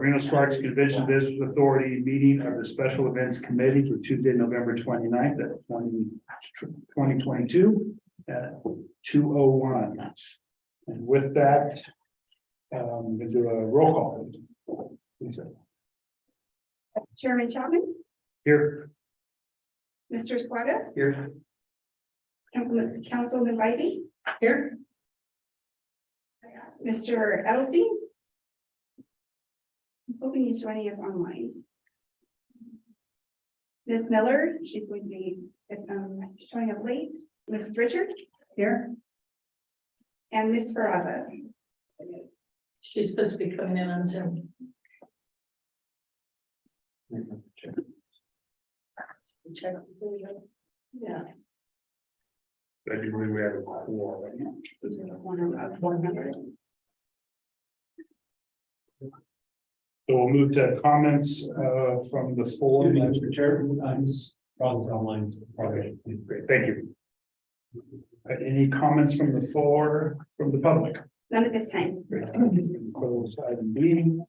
Reno Sparks Convention Visitors Authority meeting of the Special Events Committee for Tuesday, November 29th at 2022 at 2:01. And with that, we'll do a roll call. Lisa. Chairman Chapman, Here. Mr. Squaga, Here. Councilman Bybee, Here. Mr. Edelstein. I'm hoping he's joining us online. Ms. Miller, she's going to be showing up late. Ms. Richard here. And Ms. Ferraza. She's supposed to be coming in on Zoom. Check. Yeah. I do believe we have a quorum. So we'll move to comments from the floor. Mr. Chair, this probably online. Okay, great, thank you. Any comments from the floor, from the public? None at this time. Great. Close item B.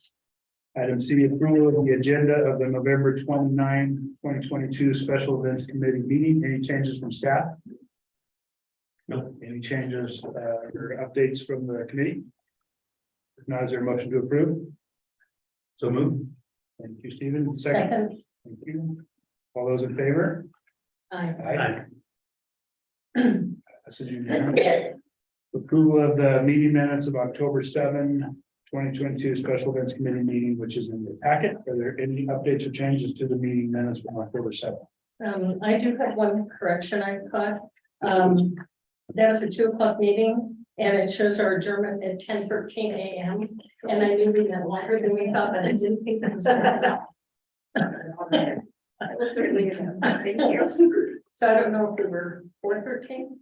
Item C, approval of the agenda of the November 29, 2022 Special Events Committee meeting. Any changes from staff? No. Any changes or updates from the committee? If not, is there a motion to approve? So moved. Thank you, Stephen. Second. Thank you. All those in favor? Aye. This is unanimous. Approval of the meeting minutes of October 7, 2022 Special Events Committee meeting, which is in your packet. Are there any updates or changes to the meeting minutes from October 7? I do have one correction I caught. That was a 2 o'clock meeting and it shows our adjournment at 10:13 a.m. And I knew we had longer than we thought, but I didn't think that was that. It was certainly a thank you. So I don't know if we were 4:13.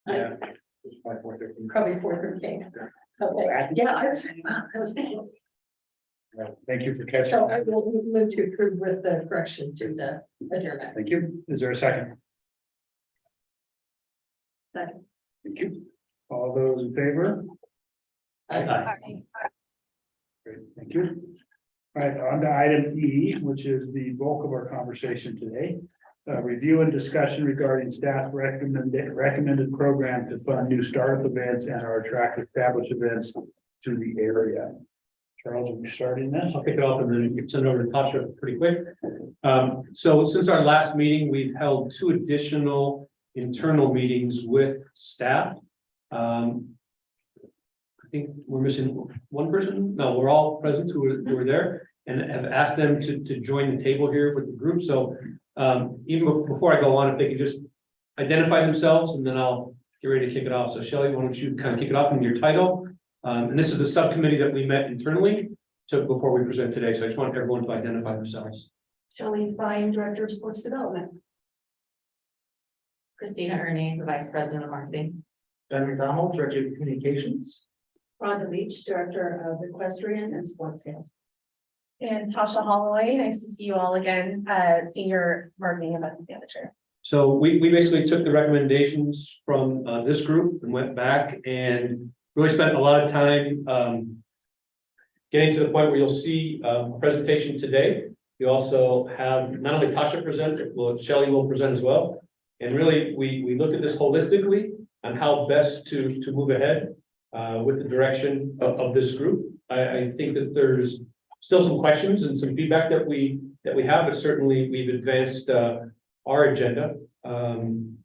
Yeah. Probably 4:13. Okay, yeah, I was, wow, that was. Thank you for catching So I that. will move to approve with the correction to the adjournment. Thank you. Is there a second? Second. Thank you. All those in favor? Aye. Great, thank you. All right, on to item E, which is the bulk of our conversation today. Review and discussion regarding staff recommended program to fund new startup events and our attract established events to the area. Charles, are you starting this? I'll kick it off and then you can send it over to Tasha pretty quick. So since our last meeting, we've held 2 additional internal meetings with staff. I think we're missing one person. No, we're all present who were there and have asked them to join the table here with the group. So even before I go on, if they could just identify themselves and then I'll get ready to kick it off. So Shelley, why don't you kind of kick it off in your title? And this is the subcommittee that we met internally before we present today. So I just want everyone to identify themselves. Shelley Fine, Director of Sports Development. Christina Ernie, the Vice President of Marketing. Ben McDonald, Director of Communications. Rhonda Leach, Director of Equestrian and Sports Sales. And Tasha Holloway, nice to see you all again, Senior Marketing Events Manager. So we basically took the recommendations from this group and went back and really spent a lot of time getting to the point where you'll see a presentation today. You also have not only Tasha present, but Shelley will present as well. And really, we looked at this holistically on how best to move ahead with the direction of this group. I think that there's still some questions and some feedback that we have, but certainly we've advanced our agenda and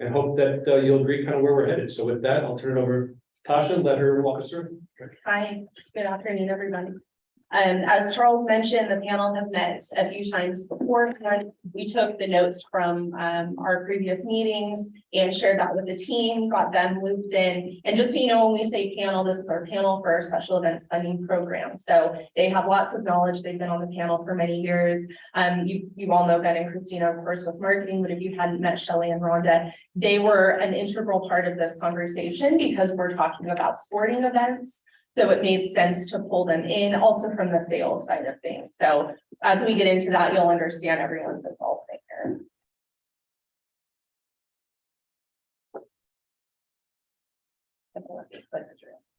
hope that you'll agree kind of where we're headed. So with that, I'll turn it over to Tasha and let her walk us through. Hi, good afternoon, everybody. As Charles mentioned, the panel has met a few times before. We took the notes from our previous meetings and shared that with the team, got them looped in. And just so you know, when we say panel, this is our panel for our special events funding program. So they have lots of knowledge. They've been on the panel for many years. You all know Ben and Christina, of course, with marketing, but if you hadn't met Shelley and Rhonda, they were an integral part of this conversation because we're talking about sporting events. So it made sense to pull them in also from the sales side of things. So as we get into that, you'll understand everyone's involvement here.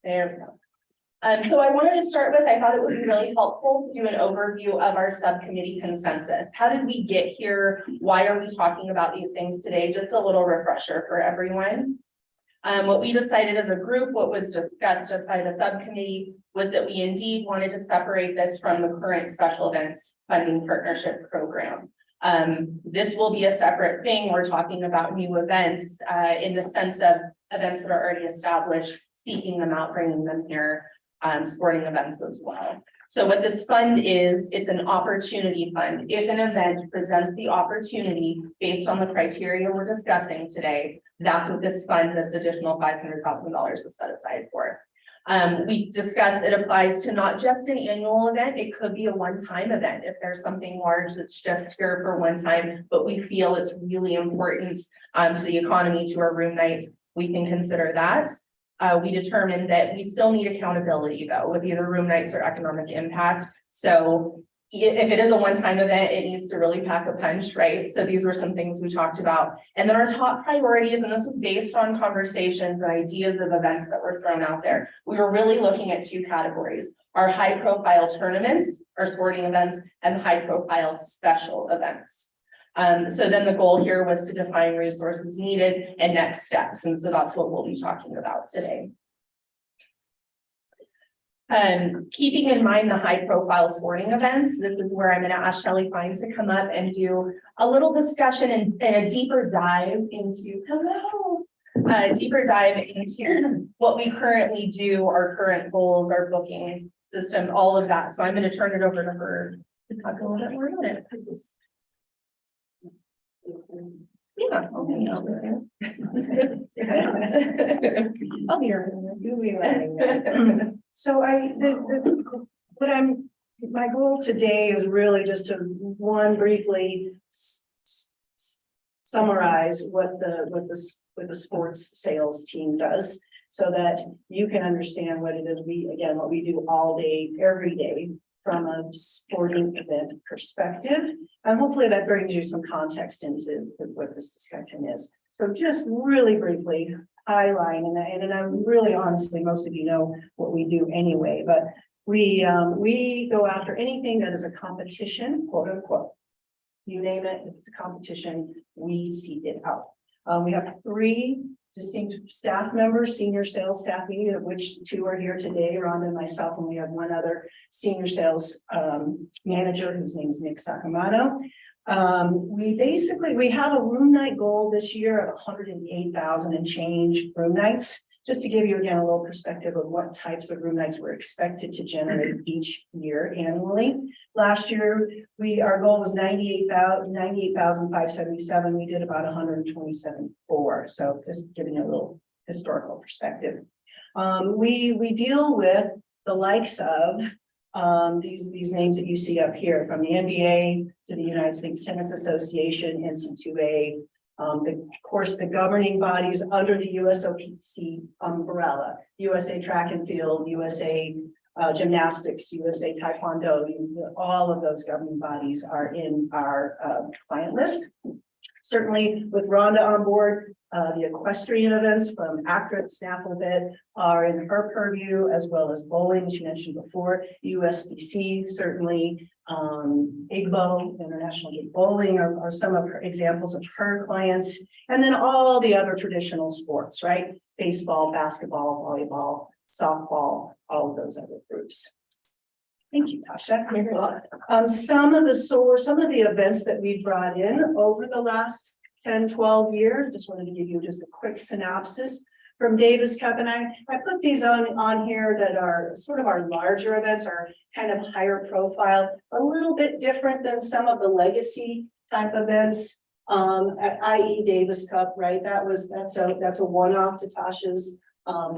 There we go. So I wanted to start with, I thought it would be really helpful to do an overview of our subcommittee consensus. How did we get here? Why are we talking about these things today? Just a little refresher for everyone. What we decided as a group, what was discussed just by the subcommittee, was that we indeed wanted to separate this from the current special events funding partnership program. This will be a separate thing. We're talking about new events in the sense of events that are already established, seeking them out, bringing them here, sporting events as well. So what this fund is, it's an opportunity fund. If an event presents the opportunity based on the criteria we're discussing today, that's what this fund, this additional $500,000 is set aside for. We discussed it applies to not just an annual event, it could be a one-time event. If there's something large that's just here for one time, but we feel it's really important to the economy, to our room nights, we can consider that. We determined that we still need accountability though, with either room nights or economic impact. So if it is a one-time event, it needs to really pack a punch, right? So these were some things we talked about. And then our top priorities, and this was based on conversations and ideas of events that were thrown out there. We were really looking at two categories, our high-profile tournaments, our sporting events, and high-profile special events. So then the goal here was to define resources needed and next steps. And so that's what we'll be talking about today. Keeping in mind the high profile sporting events, this is where I'm going to ask Shelley Fines to come up and do a little discussion and a deeper dive into, deeper dive into what we currently do, our current goals, our booking system, all of that. So I'm going to turn it over to her to talk a little bit more about it. Yeah, I'll be I'll be here. You'll be right. So my goal today is really just to briefly summarize what the sports sales team does, so that you can understand what it is what we do all day, every day, from a sporting event perspective. And hopefully that brings you some context into what this discussion is. So just really briefly highlighting, and I'm really honestly, most of you know what we do anyway, but we go after anything that is a competition, quote unquote. You name it, if it's a competition, we seek it out. We have 3 distinct staff members, senior sales staff, of which 2 are here today, Rhonda and myself, and we have 1 other senior sales manager whose name is Nick Sakamoto. We have a room night goal this year of 108,000 and change room nights. Just to give you again a little perspective of what types of room nights we're expected to generate each year annually. Last year, our goal was 98,577. We did about 127.4. So just giving you a little historical perspective. We deal with the likes of these names that you see up here, from the NBA to the United States Tennis Association, NC2A. Of course, the governing bodies under the USOPC umbrella, USA Track and Field, USA Gymnastics, USA Taekwondo, all of those governing bodies are in our client list. Certainly with Rhonda on board, the equestrian events from Accurate, Snafflebit are in her purview, as well as bowling, as you mentioned before, USBC, certainly IGBO, International League Bowling, are some of her examples of her clients, and then all the other traditional sports, right? Baseball, basketball, volleyball, softball, all of those other groups. Thank you, Tasha. Some of the events that we brought in over the last 10, 12 years, just wanted to give you just a quick synopsis from Davis Cup. And I put these on here that are sort of our larger events, are kind of higher profile, a little bit different than some of the legacy type events, i.e. Davis Cup, right? That's a one-off to Tasha's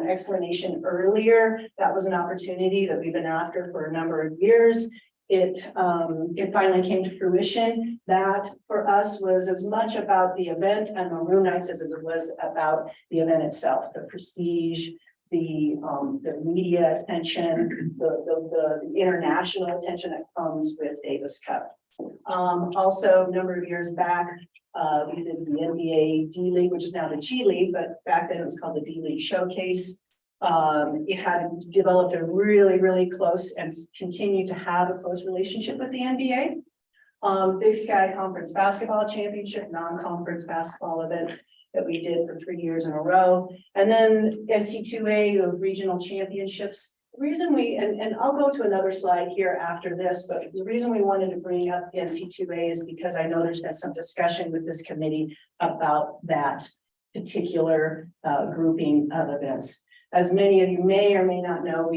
explanation earlier. That was an opportunity that we've been after for a number of years. It finally came to fruition. That for us was as much about the event and the room nights as it was about the event itself, the prestige, the media attention, the international attention that comes with Davis Cup. Also, a number of years back, we did the NBA D League, which is now the G League, but back then it was called the D League Showcase. It had developed a really, really close and continued to have a close relationship with the NBA. Big Sky Conference Basketball Championship, non-conference basketball event that we did for 3 years in a row. And then NC2A, the regional championships. The reason and I'll go to another slide here after this, but the reason we wanted to bring up NC2A is because I know there's been some discussion with this committee about that particular grouping of events. As many of you may or may not know,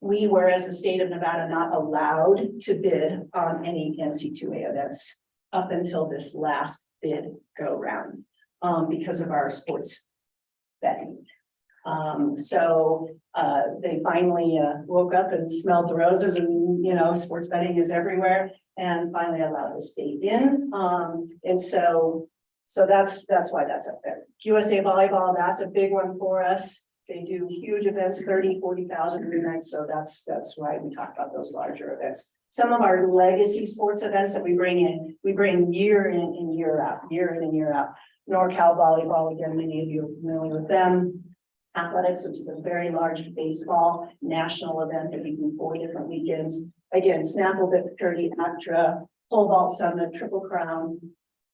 we were, as the state of Nevada, not allowed to bid on any NC2A events up until this last bid go round because of our sports betting. So they finally woke up and smelled the roses, and sports betting is everywhere, and finally allowed the state in. And so that's why that's up there. USA Volleyball, that's a big one for us. They do huge events, 30, 40,000 room nights. So that's why we talk about those larger events. Some of our legacy sports events that we bring year in and year out, year in and year out. NorCal Volleyball, again, many of you are familiar with them. Athletics, which is a very large baseball national event that we do 4 different weekends. Again, Snapple, Victory, ACTRA, Pole Vault Summit, Triple Crown.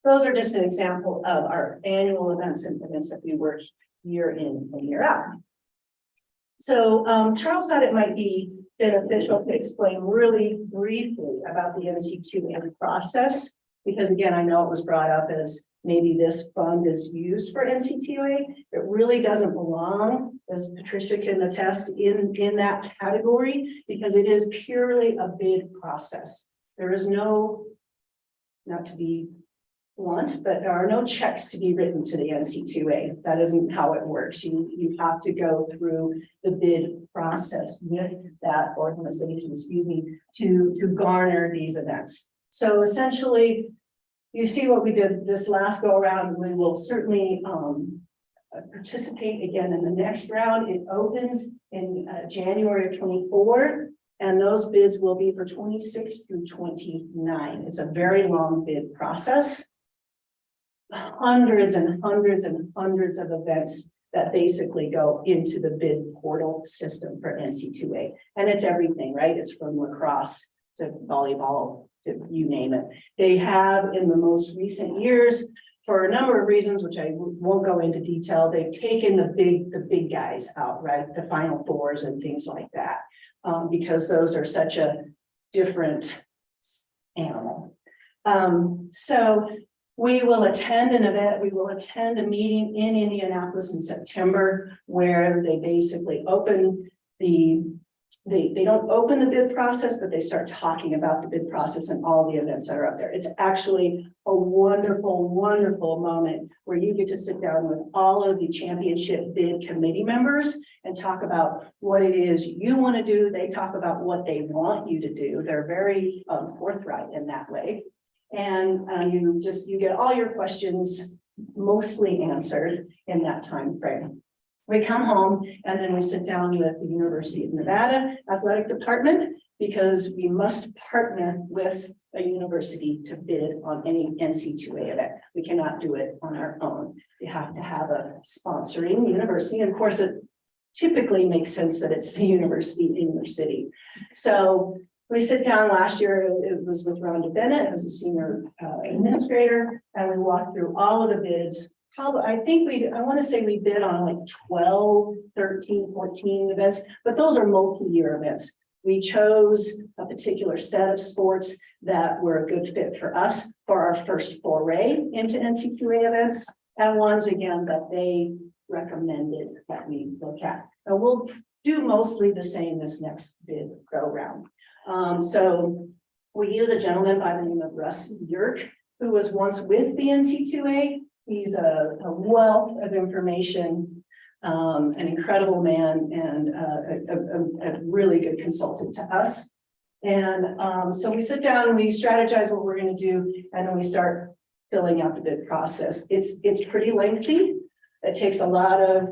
Those are just an example of our annual events and events that we work year in and year out. So Charles thought it might be beneficial to explain really briefly about the NC2A process, because again, I know it was brought up as maybe this fund is used for NC2A. It really doesn't belong, as Patricia can attest, in that category, because it is purely a bid process. There is no, not to be blunt, but there are no checks to be written to the NC2A. That isn't how it works. You have to go through the bid process with that organization, to garner these events. So essentially, you see what we did this last go around. We will certainly participate again in the next round. It opens in January of 24, and those bids will be for 26 through 29. It's a very long bid process. Hundreds and hundreds and hundreds of events that basically go into the bid portal system for NC2A. And it's everything, right? It's from lacrosse to volleyball, to you name it. They have, in the most recent years, for a number of reasons, which I won't go into detail, they've taken the big guys out, right? The Final Fours and things like that, because those are such a different animal. So we will attend an event, we will attend a meeting in Indianapolis in September, where they basically open they don't open the bid process, but they start talking about the bid process and all the events that are up there. It's actually a wonderful, wonderful moment where you get to sit down with all of the championship bid committee members and talk about what it is you want to do. They talk about what they want you to do. They're very forthright in that way. And you get all your questions mostly answered in that time frame. We come home and then we sit down with the University of Nevada Athletic Department, because we must partner with a university to bid on any NC2A event. We cannot do it on our own. You have to have a sponsoring university. And of course, it typically makes sense that it's the university in your city. So we sit down. Last year, it was with Rhonda Bennett, who's a senior administrator, and we walked through all of the bids. I want to say we bid on like 12, 13, 14 events, but those are multi-year events. We chose a particular set of sports that were a good fit for us for our first foray into NC2A events, and ones again that they recommended that we look at. And we'll do mostly the same this next bid go round. So we use a gentleman by the name of Russ Yerk, who was once with the NC2A. He's a wealth of information, an incredible man, and a really good consultant to us. And so we sit down and we strategize what we're going to do, and then we start filling out the bid process. It's pretty lengthy. It takes a lot of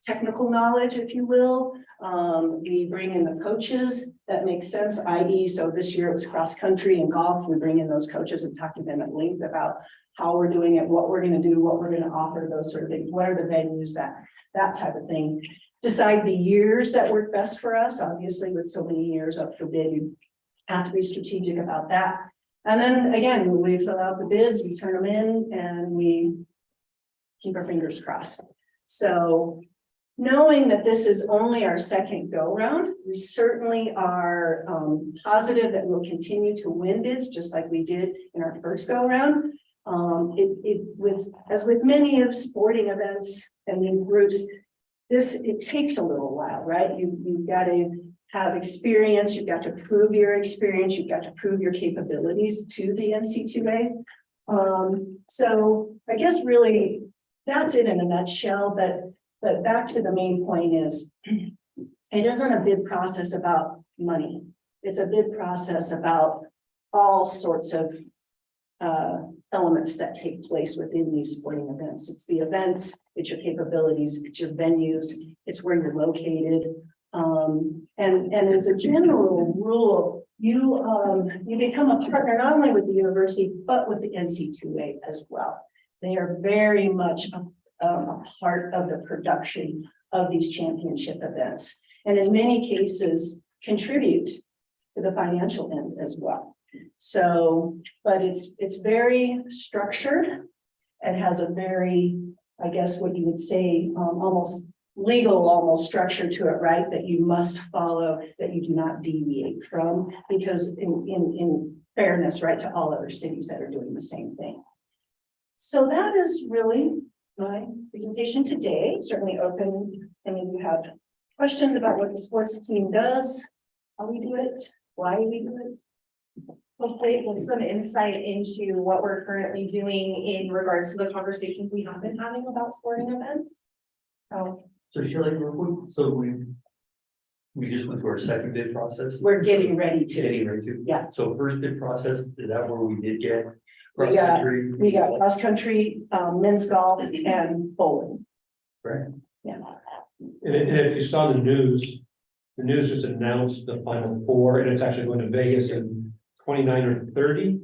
technical knowledge, if you will. We bring in the coaches. That makes sense, i.e. so this year it was cross country and golf. We bring in those coaches and talk to them at length about how we're doing it, what we're going to do, what we're going to offer, those sort of things. What are the venues that that type of thing. Decide the years that work best for us, obviously with so many years up for bid, you have to be strategic about that. And then again, we fill out the bids, we turn them in and we keep our fingers crossed. So knowing that this is only our second go round, we certainly are positive that we'll continue to win bids just like we did in our first go round. As with many of sporting events and these groups, it takes a little while, right? You've got to have experience, you've got to prove your experience, you've got to prove your capabilities to the NC2A. So I guess really that's it in a nutshell, but back to the main point is, it isn't a bid process about money. It's a bid process about all sorts of elements that take place within these sporting events. It's the events, it's your capabilities, it's your venues, it's where you're located. And as a general rule, you become a partner not only with the university, but with the NC2A as well. They are very much a part of the production of these championship events. And in many cases, contribute to the financial end as well. So, but it's very structured and has a very, I guess what you would say, almost legal structure to it, right? That you must follow, that you do not deviate from, because in fairness, right, to all other cities that are doing the same thing. So that is really my presentation today. Certainly open, if any of you have questions about what the sports team does, how we do it, why we do it. Hopefully with some insight into what we're currently doing in regards to the conversations we have been having about sporting events. So Shelley, real quick, so we just went through our second bid process. We're getting ready to. Getting ready to. Yeah. So first bid process, is that where we did get? We got cross-country? cross country, men's golf and bowling. Right. Yeah. And if you saw the news just announced the final four, and it's actually going to Vegas in 29 or 30.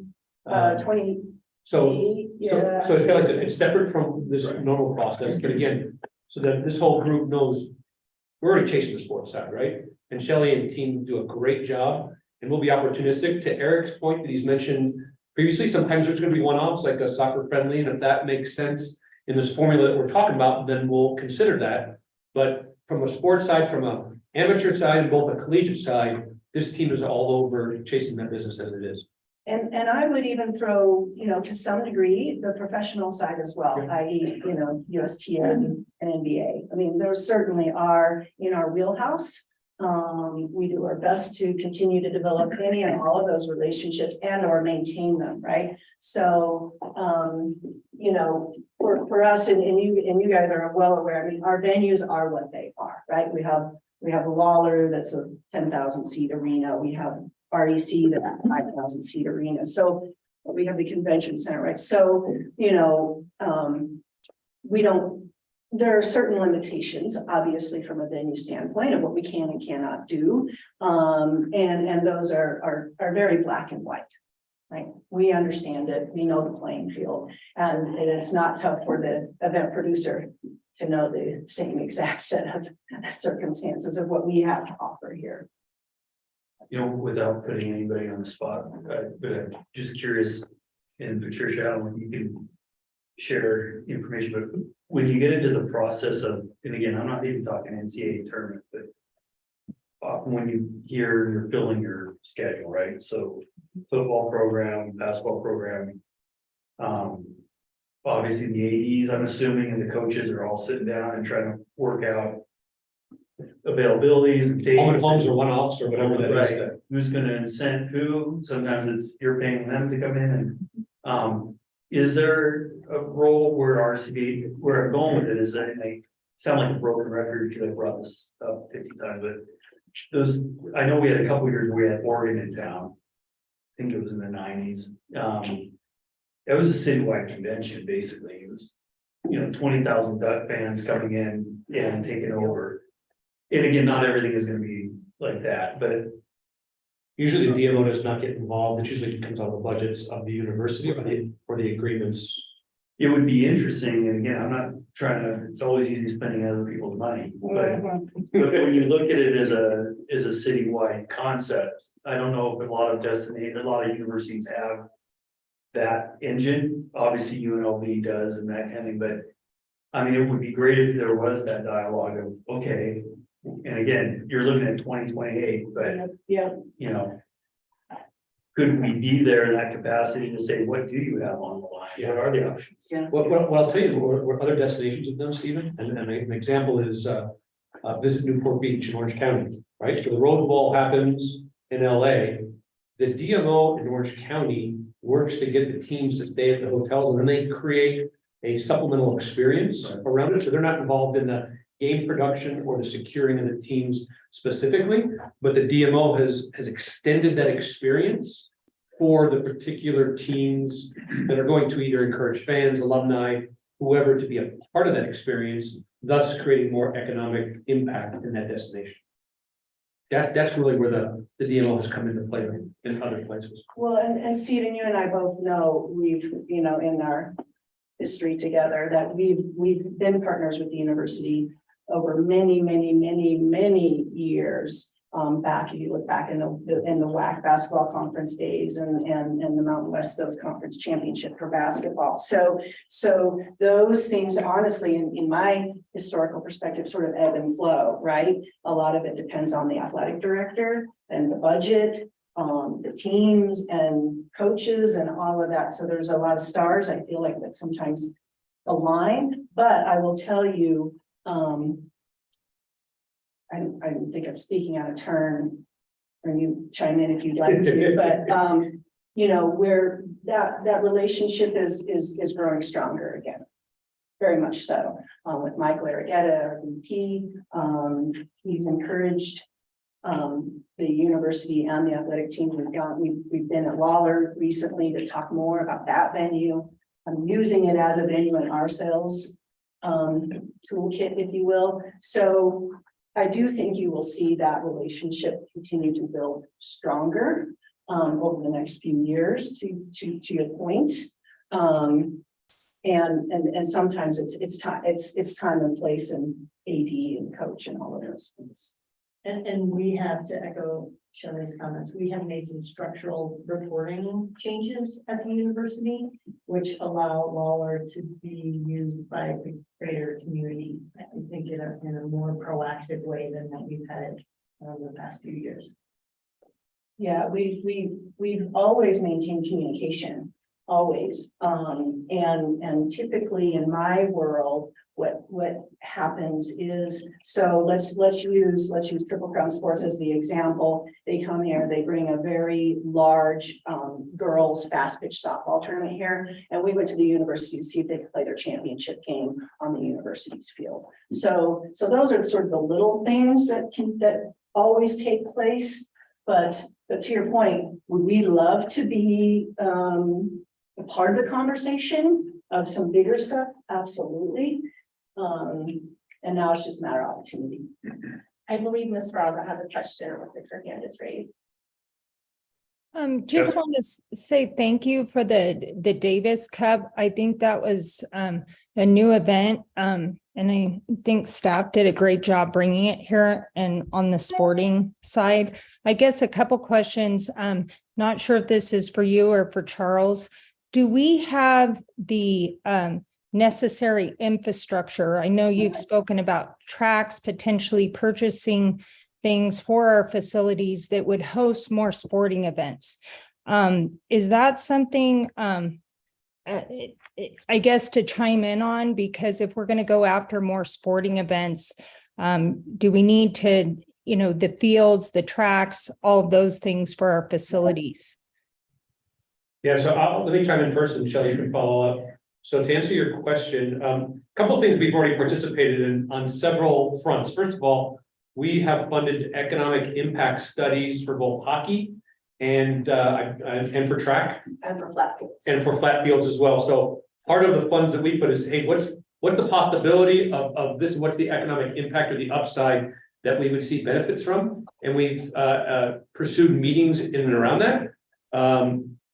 20. So Yeah. So it's kind of like, it's separate from this normal process, but again, so that this whole group knows we're already chasing the sports side, right? And Shelley and team do a great job, and we'll be opportunistic. To Eric's point that he's mentioned previously, sometimes there's going to be one-offs like a soccer friendly, and if that makes sense in this formula that we're talking about, then we'll consider that. But from a sports side, from a amateur side, and both a collegiate side, this team is all over chasing that business as it is. And I would even throw, to some degree, the professional side as well, Yeah. i.e., USTN and NBA. I mean, those certainly are in our wheelhouse. We do our best to continue to develop any and all of those relationships and or maintain them, right? So, for us and you guys are well aware, I mean, our venues are what they are, right? We have Lawler, that's a 10,000 seat arena. We have REC, that's a 5,000 seat arena. So we have the convention center, right? So, there are certain limitations, obviously, from a venue standpoint of what we can and cannot do. And those are very black and white, right? We understand it, we know the playing field, and it's not tough for the event producer to know the same exact set of circumstances of what we have to offer here. Without putting anybody on the spot, but I'm just curious, and Patricia, I don't know if you can share information, but when you get into the process of, and again, I'm not even talking NCAA tournament, but often when you hear you're filling your schedule, right? So football program, basketball program, obviously the ADs, I'm assuming, and the coaches are all sitting down and trying to work out availabilities and dates. Homes or one-offs or whatever that is. Right. Who's gonna incent who? Sometimes it's you're paying them to come in and, is there a role where RSCVA, where I'm going with it is that I sound like a broken record because I brought this up 50 times, but I know we had a couple years where we had Oregon in town. I think it was in the 90s. It was a citywide convention, basically. It was, 20,000 Duck fans coming in and taking over. And again, not everything is going to be like that, but Usually the DMO does not get involved. It usually comes out of the budgets of the university or the agreements it would be interesting, and again, I'm not trying to, it's always easy spending other people's money, but when you look at it as a citywide concept, I don't know if a lot of universities have that engine, obviously UNLV does and that kind of thing, but I mean, it would be great if there was that dialogue of, okay, and again, you're looking at 2028, but Yeah, you know, could we be there in that capacity to say, what do you have on the line? What are the options? yeah. What I'll tell you, what other destinations have done, Stephen, and an example is, visit Newport Beach in Orange County, right? So the Rose Bowl happens in LA. The DMO in Orange County works to get the teams to stay at the hotels, and then they create a supplemental experience around it. So they're not involved in the game production or the securing of the teams specifically, but the DMO has extended that experience for the particular teams that are going to either encourage fans, alumni, whoever to be a part of that experience, thus creating more economic impact in that destination. That's really where the DMO has come into play in other places. Well, and Stephen, you and I both know, we've, you know, in our history together, that we've been partners with the university over many years. Back, if you look back in the WAC basketball conference days and the Mountain West Coast Conference Championship for basketball. So those things, honestly, in my historical perspective, sort of ebb and flow, right? A lot of it depends on the athletic director and the budget, the teams and coaches and all of that. So there's a lot of stars, I feel like, that sometimes align, but I will tell you, I think I'm speaking out of turn, or you chime in if you'd like to, but you know, where that relationship is growing stronger again. Very much so. With Mike Larragetta, our VP, he's encouraged the university and the athletic team. We've been at Waller recently to talk more about that venue. I'm using it as a venue in our sales toolkit, if you will. So I do think you will see that relationship continue to build stronger over the next few years, to your point. And sometimes it's time and place and AD and coach and all of those things. And we have, to echo Shelley's comments, we have made some structural reporting changes at the university, which allow Waller to be used by the greater community, I think, in a more proactive way than what we've had the past few years. Yeah, we've always maintained communication, always. And typically in my world, what happens is, so let's use Triple Crown Sports as the example. They come here, they bring a very large girls fast pitch softball tournament here, and we went to the university to see if they could play their championship game on the university's field. So those are sort of the little things that always take place. But to your point, would we love to be a part of the conversation of some bigger stuff? Absolutely. And now it's just a matter of opportunity. I believe Ms. Raza has a question with her hand is raised. Just want to say thank you for the Davis Cup. I think that was a new event, and I think staff did a great job bringing it here and on the sporting side. I guess a couple questions. Not sure if this is for you or for Charles. Do we have the necessary infrastructure? I know you've spoken about tracks, potentially purchasing things for our facilities that would host more sporting events. Is that something, I guess, to chime in on? Because if we're going to go after more sporting events, do we need to, the fields, the tracks, all of those things for our facilities? Yeah, so let me chime in first, and Shelley, you can follow up. So to answer your question, a couple of things we've already participated in on several fronts. First of all, we have funded economic impact studies for both hockey and for track. And for flat fields. And for flat fields as well. So part of the funds that we put is, hey, what's the possibility of this? What's the economic impact or the upside that we would see benefits from? And we've pursued meetings in and around that.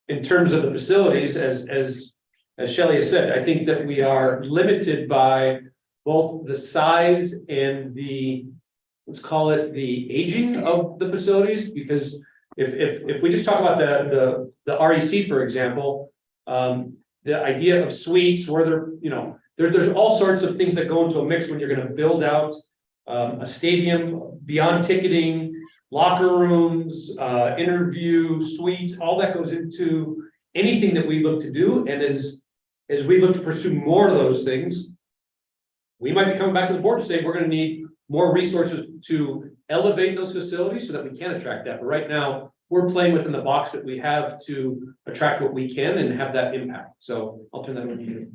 In terms of the facilities, as as Shelley has said, I think that we are limited by both the size and the, let's call it the aging of the facilities, because if we just talk about the REC, for example, the idea of suites where there's all sorts of things that go into a mix when you're going to build out a stadium beyond ticketing, locker rooms, interview suites, all that goes into anything that we look to do. And as we look to pursue more of those things, we might be coming back to the board to say we're going to need more resources to elevate those facilities so that we can attract that. But right now, we're playing within the box that we have to attract what we can and have that impact. So I'll turn that over to you.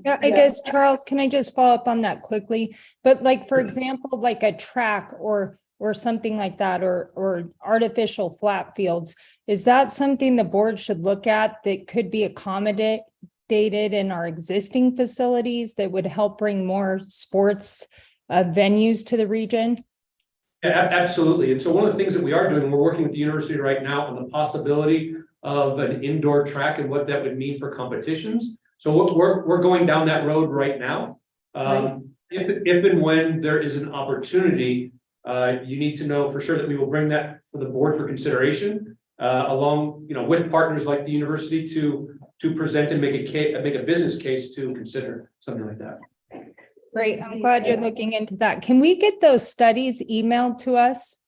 Yeah, I guess, Charles, can I just follow up on that quickly? But like, for example, like a track or something like that, or artificial flat fields, is that something the board should look at that could be accommodated in our existing facilities that would help bring more sports venues to the region? Yeah, absolutely. And so one of the things that we are doing, we're working with the university right now on the possibility of an indoor track and what that would mean for competitions. So we're going down that road right now. If and when there is an opportunity, you need to know for sure that we will bring that for the board for consideration, along, with partners like the university to present and make a business case to consider something like that. Great. I'm glad you're looking into that. Can we get those studies emailed to us?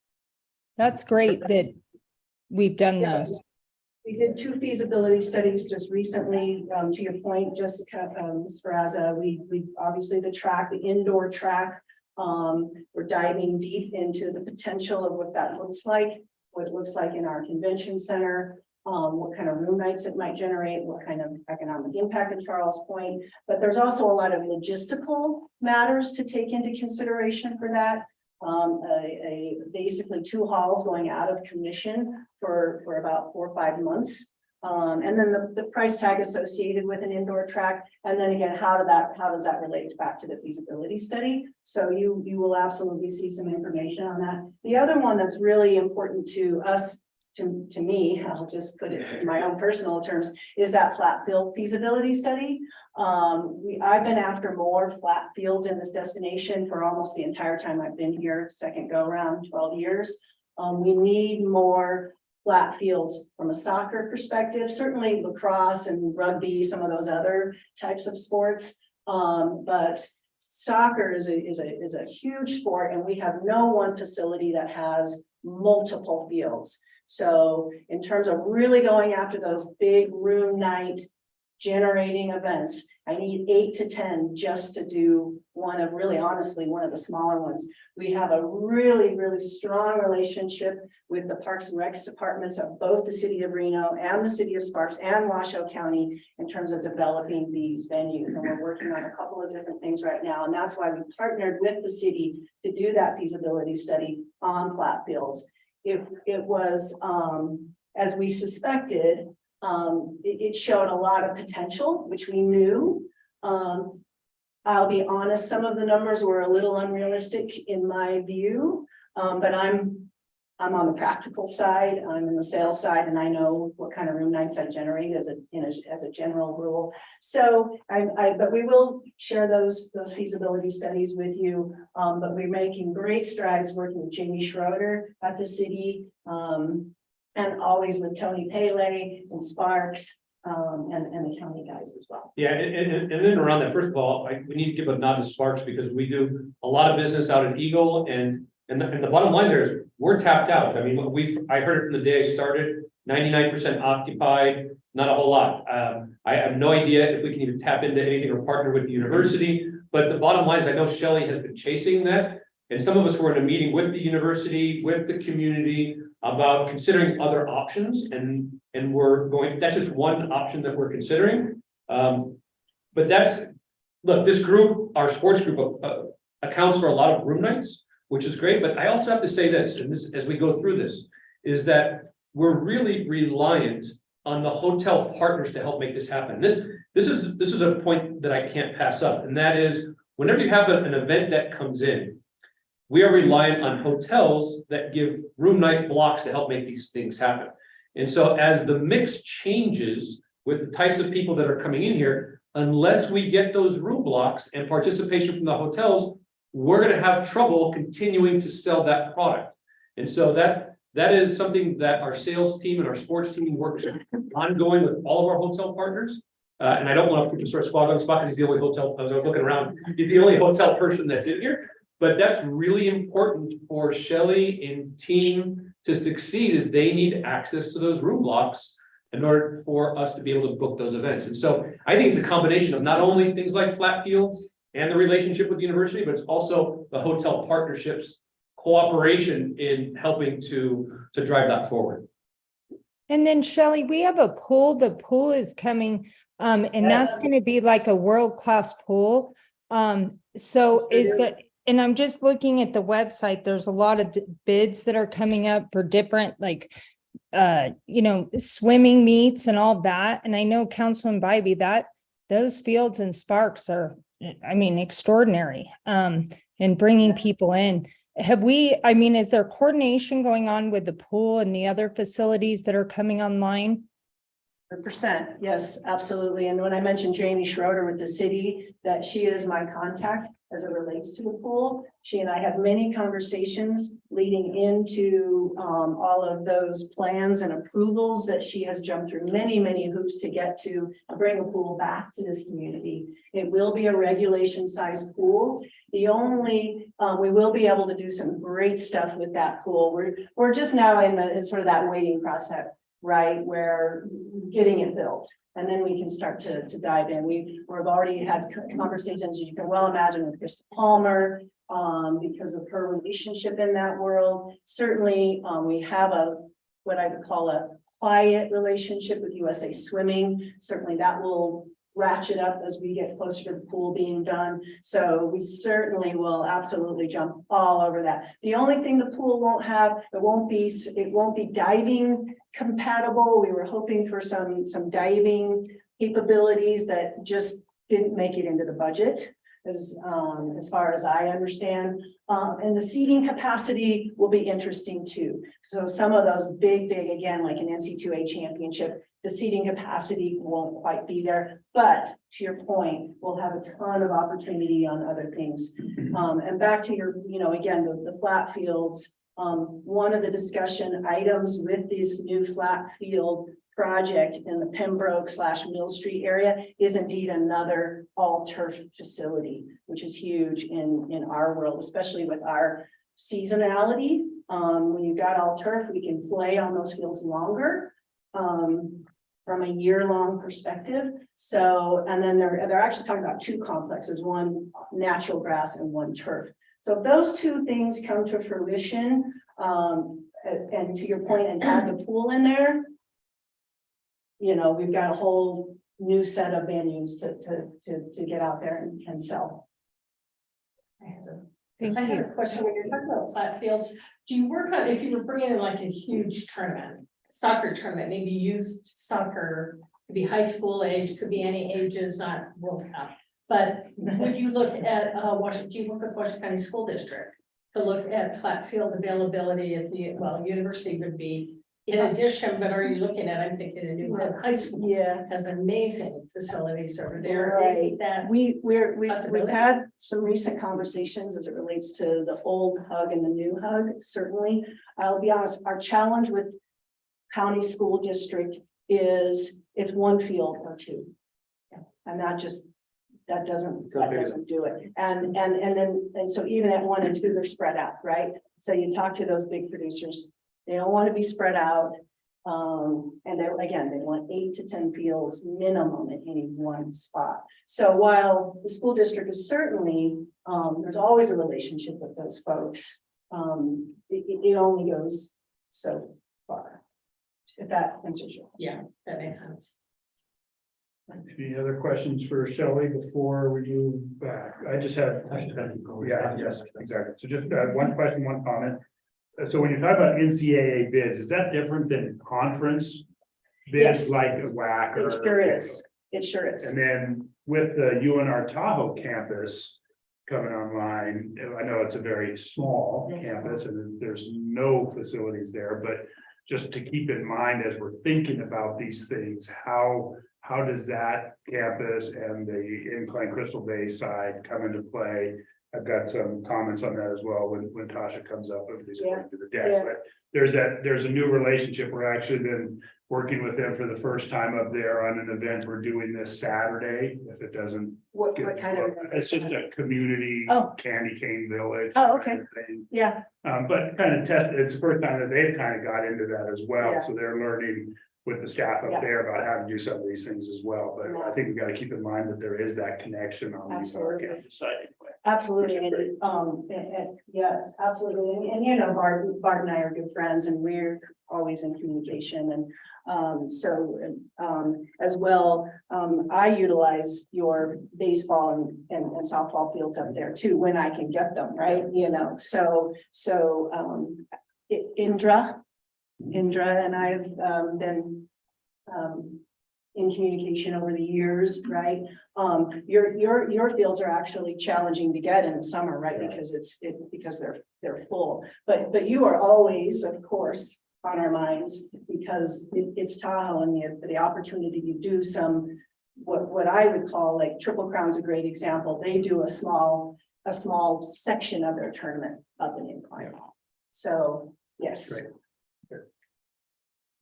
That's great that we've done those. We did 2 feasibility studies just recently, to your point, Jessica, Sparaza, we obviously the indoor track. We're diving deep into the potential of what that looks like, what it looks like in our convention center, what kind of room nights it might generate, what kind of economic impact, at Charles' point. But there's also a lot of logistical matters to take into consideration for that. Basically 2 halls going out of commission for about 4 or 5 months. And then the price tag associated with an indoor track. And then again, how does that relate back to the feasibility study? So you will absolutely see some information on that. The other one that's really important to us, to me, I'll just put it in my own personal terms, is that flat field feasibility study. I've been after more flat fields in this destination for almost the entire time I've been here, second go around, 12 years. We need more flat fields from a soccer perspective, certainly lacrosse and rugby, some of those other types of sports. But soccer is a huge sport, and we have no one facility that has multiple fields. So in terms of really going after those big room night generating events, I need 8 to 10 just to do one of the smaller ones. We have a really, really strong relationship with the Parks and Recs departments of both the city of Reno and the city of Sparks and Washoe County in terms of developing these venues. And we're working on a couple of different things right now. And that's why we partnered with the city to do that feasibility study on flat fields. It was, as we suspected, it showed a lot of potential, which we knew. I'll be honest, some of the numbers were a little unrealistic in my view, but I'm on the practical side, I'm in the sales side, and I know what kind of room nights I generate as a general rule. So but we will share those feasibility studies with you. But we're making great strides working with Jamie Schroeder at the city, and always with Tony Pele and Sparks, and the county guys as well. Yeah, and then around that, first of all, we need to give a nod to Sparks because we do a lot of business out in Eagle, and the bottom line there is we're tapped out. I mean, I heard it from the day I started, 99% occupied, not a whole lot. I have no idea if we can even tap into anything or partner with the university, but the bottom line is I know Shelley has been chasing that, and some of us were in a meeting with the university, with the community about considering other options, and that's just one option that we're considering. But this group, our sports group, accounts for a lot of room nights, which is great. But I also have to say this, and this, as we go through this, is that we're really reliant on the hotel partners to help make this happen. This is a point that I can't pass up, and that is whenever you have an event that comes in, we are reliant on hotels that give room night blocks to help make these things happen. And so as the mix changes, with the types of people that are coming in here, unless we get those room blocks and participation from the hotels, we're gonna have trouble continuing to sell that product. And so that is something that our sales team and our sports team works ongoing with all of our hotel partners. And I don't want to put sort of spot on spot because he's the only hotel, I was looking around, he's the only hotel person that's in here. But that's really important for Shelley and team to succeed, is they need access to those room blocks in order for us to be able to book those events. And so I think it's a combination of not only things like flat fields and the relationship with the university, but it's also the hotel partnerships, cooperation in helping to drive that forward. And then Shelley, we have a pool. The pool is coming, and that's Yes. going to be like a world-class pool. So is that, and I'm just looking at the website, there's a lot of bids that are coming up for different, like, swimming meets and all that. And I know Councilman Bybee, that those fields and sparks are, I mean, extraordinary, and bringing people in. Is there coordination going on with the pool and the other facilities that are coming online? 100%, yes, absolutely. And when I mentioned Jamie Schroeder with the city, that she is my contact as it relates to the pool. She and I have many conversations leading into all of those plans and approvals that she has jumped through many, many hoops to get to bring a pool back to this community. It will be a regulation size pool. The only, we will be able to do some great stuff with that pool. We're just now in sort of that waiting process, right? Where getting it built. And then we can start to dive in. We've already had conversations, you can well imagine, with Krista Palmer, because of her relationship in that world. Certainly, we have what I would call a quiet relationship with USA Swimming. Certainly that will ratchet up as we get closer to the pool being done. So we certainly will absolutely jump all over that. The only thing the pool won't have, it won't be diving compatible. We were hoping for some diving capabilities that just didn't make it into the budget, as far as I understand. And the seating capacity will be interesting too. So some of those big, again, like an NC2A championship, the seating capacity won't quite be there, but to your point, we'll have a ton of opportunity on other things. And back to your, again, the flat fields. One of the discussion items with this new flat field project in the Pembroke/Mill Street area is indeed another all turf facility, which is huge in our world, especially with our seasonality. When you've got all turf, we can play on those fields longer. From a year-long perspective. So, and then they're actually talking about two complexes, one natural grass and one turf. So if those two things come to fruition, and to your point, and add the pool in there, we've got a whole new set of venues to get out there and sell. Thank I have you. a question. When you're talking about flat fields, do you work on, if you were bringing in like a huge tournament, soccer tournament, maybe youth soccer, could be high school age, could be any ages, not World Cup. But would you look at Washington, do you work with Washington County School District to look at flat field availability at the, university would be in addition, but are you looking at, I'm thinking a new high school has amazing facilities over there. Right. Is that We've possibility? had some recent conversations as it relates to the old hug and the new hug. Certainly, I'll be honest, our challenge with county school district is it's one field or two. And that doesn't do it. And so even at 1 and 2, they're spread out, right? So you talk to those big producers, they don't want to be spread out. And they want 8 to 10 fields minimum at any one spot. So while the school district is certainly, there's always a relationship with those folks. It only goes so far. If that answers your question. Yeah, that makes sense. Any other questions for Shelley before we move back? I just had, yes, exactly. So just one question, one comment. So when you talk about NCAA bids, is that different than conference bids Yes. like a WAC? It sure is. It sure is. And then with the UNR Tahoe campus coming online, I know it's a very small campus and there's no facilities there, but just to keep in mind as we're thinking about these things, how does that campus and the Incline Crystal Bay side come into play? I've got some comments on that as well when Tasha comes up, at least according to the deck, but there's a new relationship. We're actually been working with them for the first time up there on an event we're doing this Saturday, if it doesn't. What get kind of? booked. It's just a community Oh. candy cane village. Oh, okay. kind of thing. Yeah, But kind of it's the first time that they've kind of got into that as well, Yeah. so they're learning with the staff Yeah. up there about how to do some of these things as well, but I think we gotta keep in mind that there is that connection on these Absolutely. campus side anyway. absolutely. And yes, absolutely. And you know, Bart and I are good friends and we're always in communication and as well, I utilize your baseball and softball fields up there too, when I can get them, right? You know, Indra and I have been in communication over the years, right? Your fields are actually challenging to get in the summer, right? Because they're full. But you are always, of course, on our minds because it's Tahoe and the opportunity to do some what I would call like Triple Crown's a great example. They do a small section of their tournament up in Incline. So yes. Great.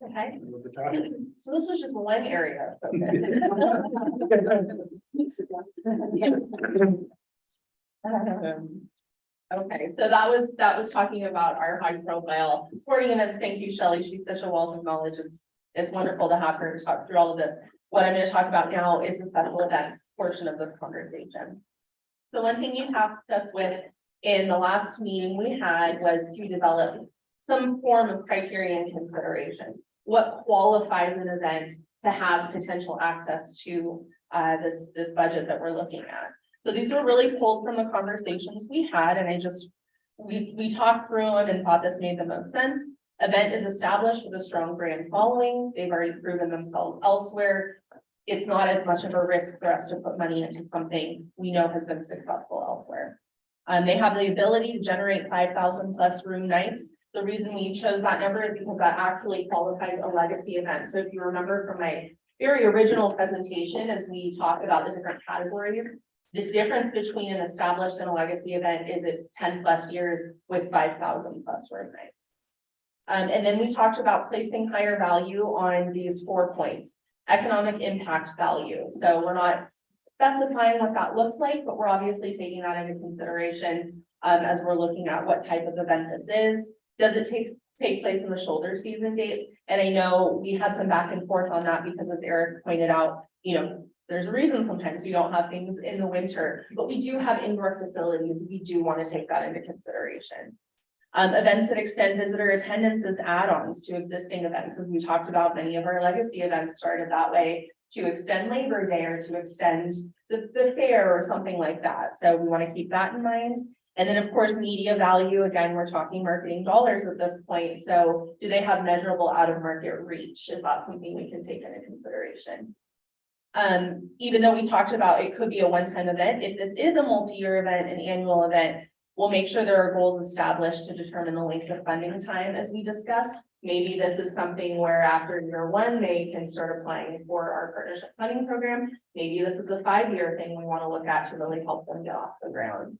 Okay, With the Tasha. so this was just one area. Okay, so that was talking about our high profile sporting events. Thank you, Shelley. She's such a wealth of knowledge. It's wonderful to have her talk through all of this. What I'm going to talk about now is the special events portion of this conversation. So one thing you tasked us with in the last meeting we had was to develop some form of criteria and considerations. What qualifies an event to have potential access to this budget that we're looking at? So these were really pulled from the conversations we had, and we talked through them and thought this made the most sense. Event is established with a strong brand following. They've already proven themselves elsewhere. It's not as much of a risk for us to put money into something we know has been successful elsewhere. They have the ability to generate 5,000 plus room nights. The reason we chose that number is because that actually qualifies a legacy event. So if you remember from my very original presentation, as we talked about the different categories, the difference between an established and a legacy event is it's 10 plus years with 5,000 plus room nights. And then we talked about placing higher value on these 4 points. Economic impact value. So we're not specifying what that looks like, but we're obviously taking that into consideration as we're looking at what type of event this is. Does it take place in the shoulder season dates? And I know we had some back and forth on that because as Eric pointed out, you know, there's a reason sometimes we don't have things in the winter, but we do have indoor facilities. We do want to take that into consideration. Events that extend visitor attendance as add-ons to existing events, as we talked about, many of our legacy events started that way to extend Labor Day or to extend the fair or something like that. So we want to keep that in mind. And then, of course, media value. Again, we're talking marketing dollars at this point. So do they have measurable out-of-market reach? Is that something we can take into consideration? Even though we talked about it could be a one-time event, if this is a multi-year event, an annual event, we'll make sure there are goals established to determine the length of funding time as we discussed. Maybe this is something where after year 1, they can start applying for our partnership funding program. Maybe this is a 5-year thing we want to look at to really help them get off the ground.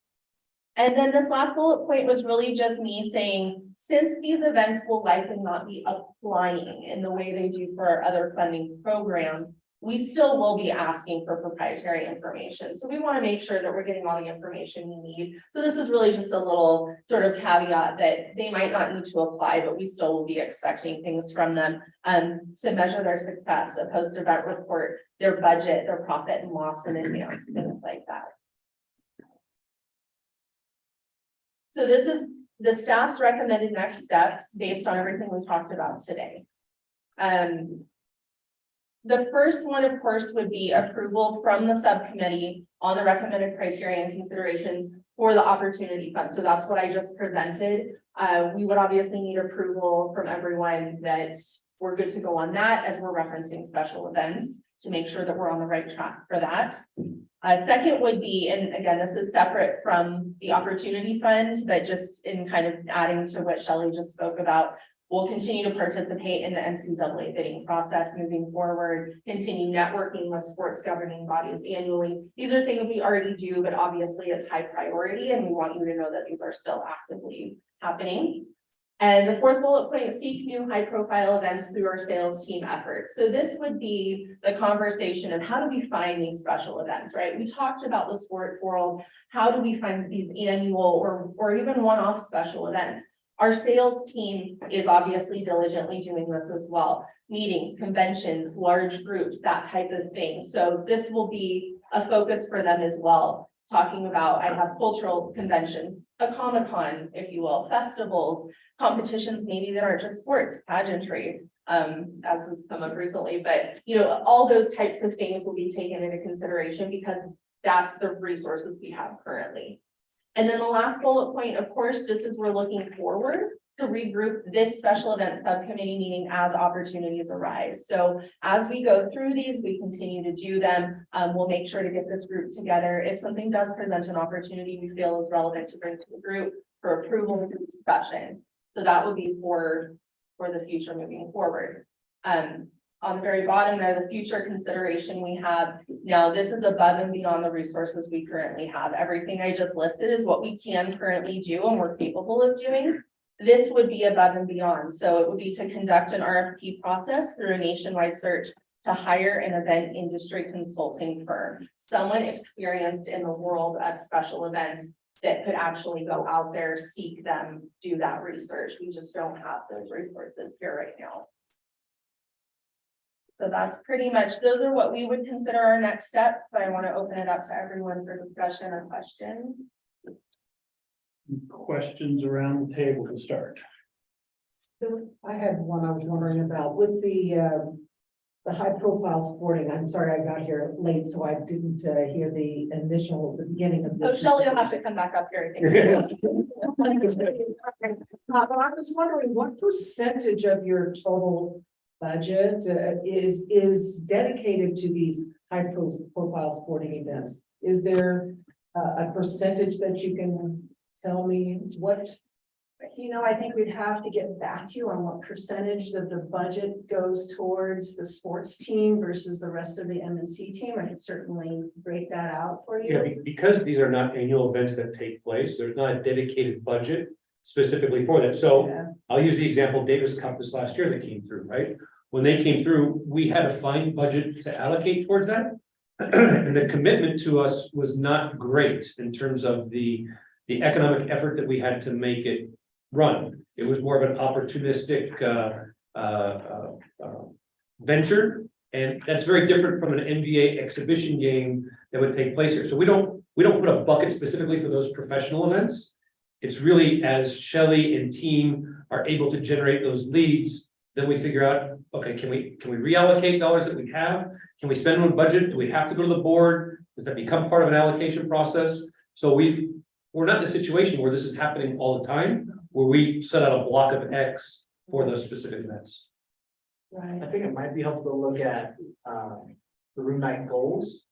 And then this last bullet point was really just me saying, since these events will likely not be applying in the way they do for our other funding program, we still will be asking for proprietary information. So we want to make sure that we're getting all the information we need. So this is really just a little sort of caveat that they might not need to apply, but we still will be expecting things from them to measure their success, a post-event report, their budget, their profit and loss in advance, things like that. So this is the staff's recommended next steps based on everything we talked about today. The first one, of course, would be approval from the subcommittee on the recommended criteria and considerations for the opportunity fund. So that's what I just presented. We would obviously need approval from everyone that we're good to go on that as we're referencing special events to make sure that we're on the right track for that. Second would be, and again, this is separate from the opportunity fund, but just in kind of adding to what Shelley just spoke about, We'll continue to participate in the NCAA bidding process moving forward, continue networking with sports governing bodies annually. These are things we already do, but obviously it's high priority and we want you to know that these are still actively happening. And the fourth bullet point is seek new high profile events through our sales team efforts. So this would be the conversation of how do we find these special events, right? We talked about the sport world. How do we find these annual or even one-off special events? Our sales team is obviously diligently doing this as well. Meetings, conventions, large groups, that type of thing. So this will be a focus for them as well. Talking about, I have cultural conventions, a Comic-Con, if you will, festivals, competitions, maybe that aren't just sports, pageantry, as has come up recently, but all those types of things will be taken into consideration because that's the resources we have currently. And then the last bullet point, of course, just as we're looking forward to regroup this special event subcommittee meeting as opportunities arise. So as we go through these, we continue to do them. We'll make sure to get this group together. If something does present an opportunity we feel is relevant to bring to the group for approval and discussion. So that would be for the future moving forward. On the very bottom there, the future consideration we have now, this is above and beyond the resources we currently have. Everything I just listed is what we can currently do and we're capable of doing. This would be above and beyond. So it would be to conduct an RFP process through a nationwide search to hire an event industry consulting firm, someone experienced in the world of special events that could actually go out there, seek them, do that research. We just don't have those resources here right now. So that's pretty much, those are what we would consider our next steps, but I want to open it up to everyone for discussion or questions. Questions around the table to start. I had one I was wondering about with the high profile sporting. I'm sorry, I got here late, so I didn't hear the beginning of the. Oh, Shelley will have to come back up here. I think. But I was wondering what percentage of your total budget is dedicated to these high profile sporting events? Is there a percentage that you can tell me what? I think we'd have to get back to you on what percentage of the budget goes towards the sports team versus the rest of the M&C team. I could certainly break that out for you. Yeah, because these are not annual events that take place, there's not a dedicated budget specifically for that. So Yeah. I'll use the example Davis Cup this last year that came through, right? When they came through, we had a fine budget to allocate towards that. And the commitment to us was not great in terms of the economic effort that we had to make it run. It was more of an opportunistic venture. And that's very different from an NBA exhibition game that would take place here. So we don't put a bucket specifically for those professional events. It's really as Shelley and team are able to generate those leads, then we figure out, okay, can we reallocate dollars that we have? Can we spend on budget? Do we have to go to the board? Does that become part of an allocation process? So we're not in a situation where this is happening all the time, where we set out a block of X for those specific events. Right. I think it might be helpful to look at the room night goals.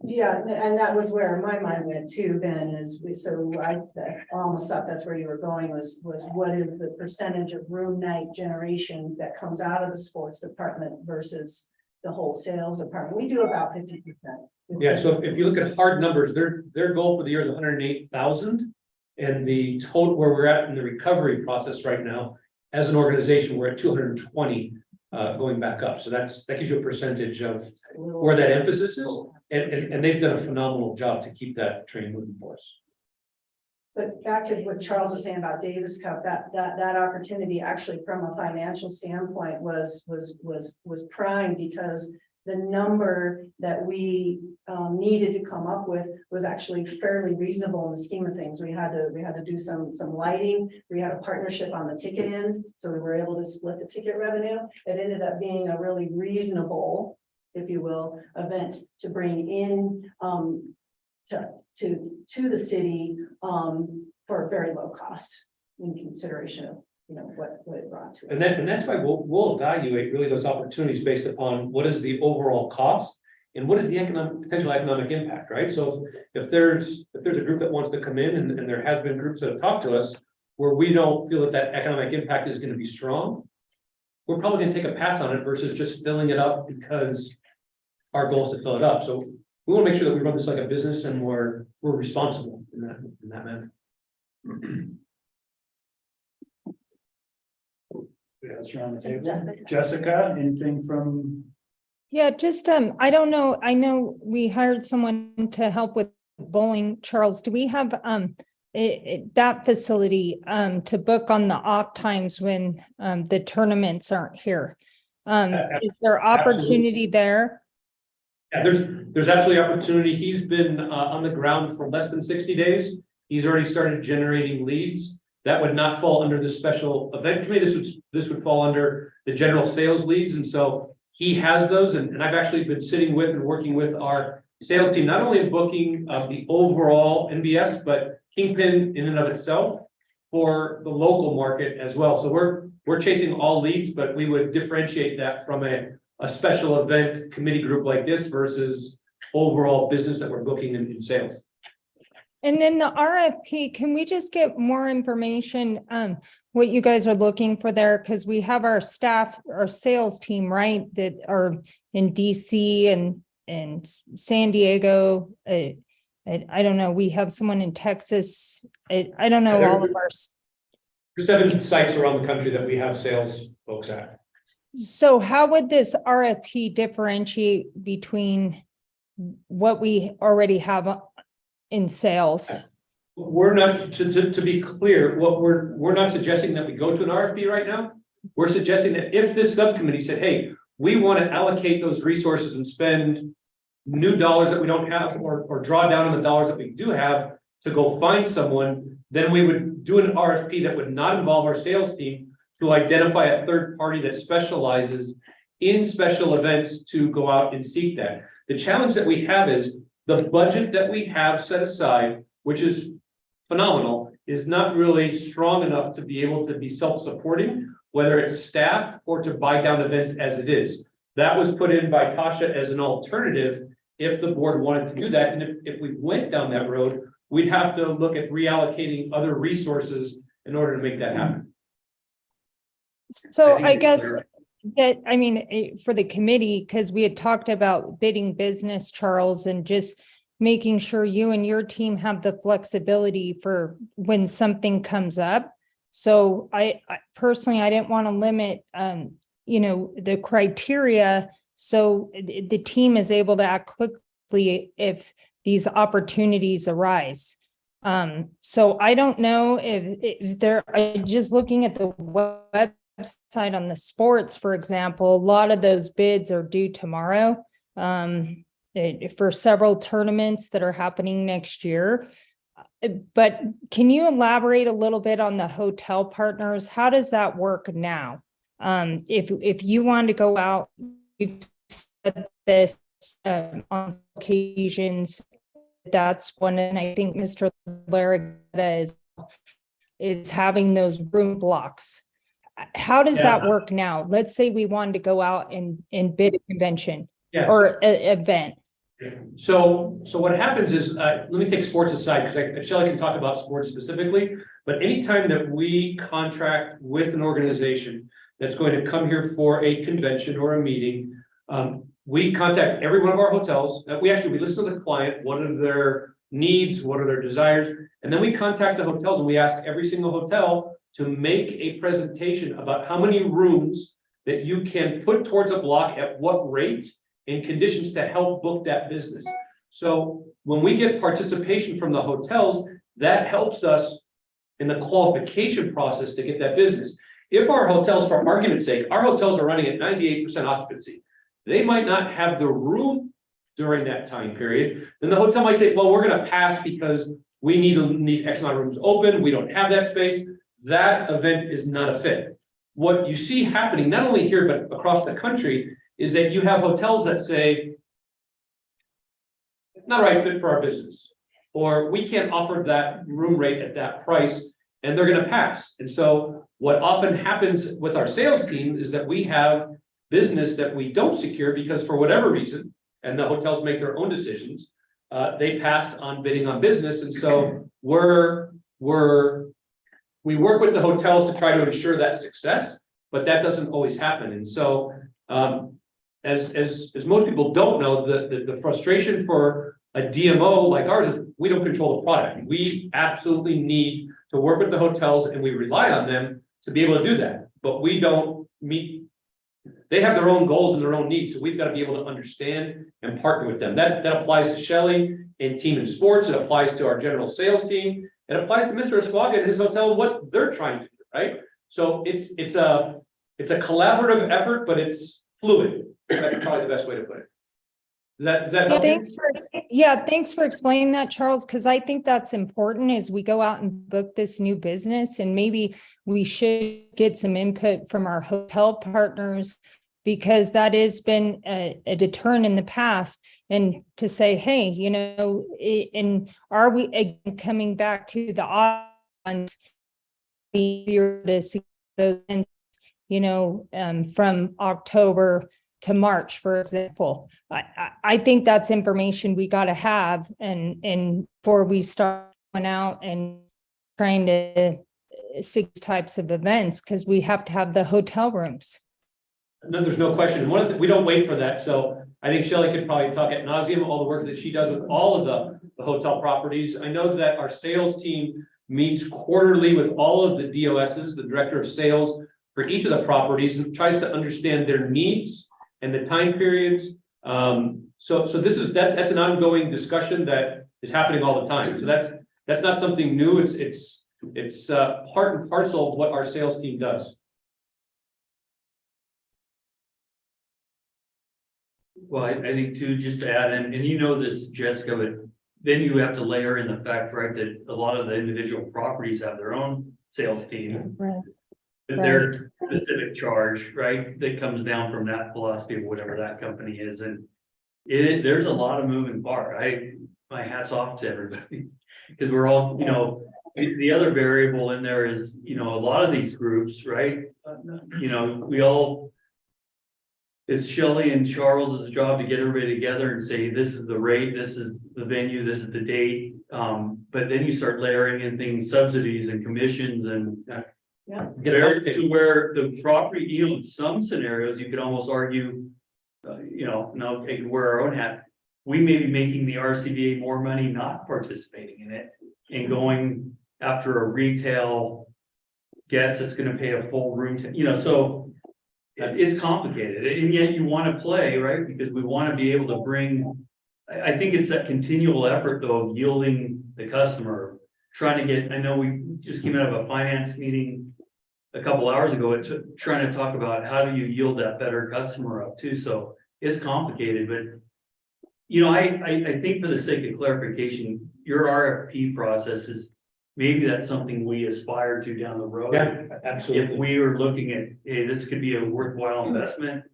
Yeah, and that was where my mind went too, Ben, I almost thought that's where you were going was what is the percentage of room night generation that comes out of the sports department versus the whole sales department? We do about 50%. Yeah, so if you look at hard numbers, their goal for the year is 108,000. And the total where we're at in the recovery process right now, as an organization, we're at 220 going back up. So that gives you a percentage of where that emphasis is. And they've done a phenomenal job to keep that train moving for us. But back to what Charles was saying about Davis Cup, that opportunity actually from a financial standpoint was prime because the number that we needed to come up with was actually fairly reasonable in the scheme of things. We had to do some lighting. We had a partnership on the ticket end, so we were able to split the ticket revenue. It ended up being a really reasonable, if you will, event to bring in to the city for a very low cost in consideration of what it brought to us. And that's why we'll evaluate really those opportunities based upon what is the overall cost and what is the potential economic impact, right? So if there's a group that wants to come in and there has been groups that have talked to us, where we don't feel that economic impact is gonna be strong, we're probably gonna take a pass on it versus just filling it up because our goal is to fill it up. So we want to make sure that we run this like a business and we're responsible in that manner. Yeah, that's around the table. Jessica, anything from? Yeah, just, I don't know, I know we hired someone to help with bowling. Charles, do we have, that facility, to book on the off times when, the tournaments aren't here? Is there opportunity there? Yeah, there's absolutely opportunity. He's been on the ground for less than 60 days. He's already started generating leads. That would not fall under the special event committee. This would fall under the general sales leads. And so he has those, and I've actually been sitting with and working with our sales team, not only in booking the overall NBS, but Kingpin in and of itself for the local market as well. So we're chasing all leads, but we would differentiate that from a special event committee group like this versus overall business that we're booking in sales. And then the RFP, can we just get more information, what you guys are looking for there? Because we have our staff, our sales team, right, that are in DC and San Diego. I don't know, we have someone in Texas. I don't know all of our. There's 7 sites around the country that we have sales folks at. So how would this RFP differentiate between what we already have in sales? We're not, to be clear, what we're not suggesting that we go to an RFP right now. We're suggesting that if this subcommittee said, hey, we want to allocate those resources and spend new dollars that we don't have or draw down on the dollars that we do have to go find someone, then we would do an RFP that would not involve our sales team to identify a third party that specializes in special events to go out and seek that. The challenge that we have is the budget that we have set aside, which is phenomenal, is not really strong enough to be able to be self-supporting, whether it's staff or to buy down events as it is. That was put in by Tasha as an alternative if the board wanted to do that. And if we went down that road, we'd have to look at reallocating other resources in order to make that happen. So I guess that, I mean, for the committee, because we had talked about bidding business, Charles, and just making sure you and your team have the flexibility for when something comes up. So I personally, I didn't want to limit, the criteria. So the team is able to act quickly if these opportunities arise. So I don't know if they're just looking at the website on the sports, for example, a lot of those bids are due tomorrow for several tournaments that are happening next year. But can you elaborate a little bit on the hotel partners? How does that work now? If you want to go out, we've said this on occasions, that's one, and I think Mr. Larragetta is having those room blocks. How does that work now? Let's say we wanted to go out and bid a convention or an event. So what happens is, let me take sports aside because Shelley can talk about sports specifically, but anytime that we contract with an organization that's going to come here for a convention or a meeting, we contact every one of our hotels. We listen to the client, what are their needs, what are their desires, and then we contact the hotels and we ask every single hotel to make a presentation about how many rooms that you can put towards a block at what rate and conditions to help book that business. So when we get participation from the hotels, that helps us in the qualification process to get that business. If our hotels, for argument's sake, our hotels are running at 98% occupancy, they might not have the room during that time period, then the hotel might say, well, we're going to pass because we need X amount of rooms open, we don't have that space. That event is not a fit. What you see happening, not only here, but across the country, is that you have hotels that say, not a right fit for our business, or we can't offer that room rate at that price, and they're going to pass. And so what often happens with our sales team is that we have business that we don't secure because for whatever reason, and the hotels make their own decisions, they pass on bidding on business. And so we're we work with the hotels to try to ensure that success, but that doesn't always happen. And so, as most people don't know, the frustration for a DMO like ours is we don't control the product. We absolutely need to work with the hotels and we rely on them to be able to do that. But we don't meet, they have their own goals and their own needs. So we've got to be able to understand and partner with them. That applies to Shelley and Team in Sports. It applies to our general sales team. It applies to Mr. Esquaga and his hotel and what they're trying to do, right? So it's a collaborative effort, but it's fluid. That's probably the best way to put it. Does that help you? Thanks for explaining that, Charles, because I think that's important as we go out and book this new business, and maybe we should get some input from our hotel partners, because that has been a deterrent in the past. And to say, hey, and are we again coming back to the odds easier to see those, from October to March, for example. I think that's information we got to have, and before we start going out and trying to 6 types of events, because we have to have the hotel rooms. No, there's no question. One of the, we don't wait for that. So I think Shelley could probably talk ad nauseum all the work that she does with all of the hotel properties. I know that our sales team meets quarterly with all of the DOSs, the director of sales for each of the properties, and tries to understand their needs and the time periods. So this is that's an ongoing discussion that is happening all the time. So that's not something new. It's part and parcel of what our sales team does. Well, I think too, just to add in, and you know this, Jessica, but then you have to layer in the fact, right, that a lot of the individual properties have their own sales team. Right. Their specific charge, right, that comes down from that philosophy of whatever that company is, and there's a lot of moving part. My hat's off to everybody, because we're all, the other variable in there is, a lot of these groups, right? We all, it's Shelley and Charles's job to get everybody together and say, this is the rate, this is the venue, this is the date. But then you start layering in things, subsidies and commissions and to where the property, in some scenarios, you could almost argue, now taking wear our own hat, we may be making the RSCVA more money not participating in it and going after a retail guest that's going to pay a full room, so it's complicated, and yet you want to play, right? Because we want to be able to bring, I think it's that continual effort though of yielding the customer, trying to get, I know we just came out of a finance meeting a couple hours ago, trying to talk about how do you yield that better customer up too. So it's complicated, but I think for the sake of clarification, your RFP process is, maybe that's something we aspire to down the road. Yeah, absolutely. If we are looking at, hey, this could be a worthwhile investment.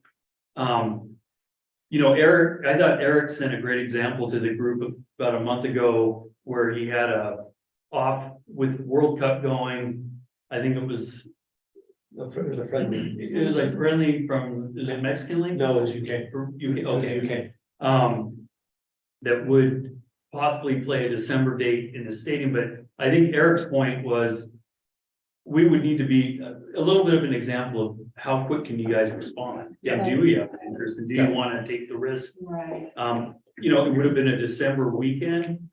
Eric, I thought Eric sent a great example to the group about a month ago where he had off with World Cup going. I think it was a friendly. It was like friendly from, is it Mexican league? No, it's UK. Okay. That would possibly play a December date in the stadium, but I think Eric's point was we would need to be a little bit of an example of how quick can you guys respond? Yeah, do we have interest and do you want to take the risk? Right. It would have been a December weekend.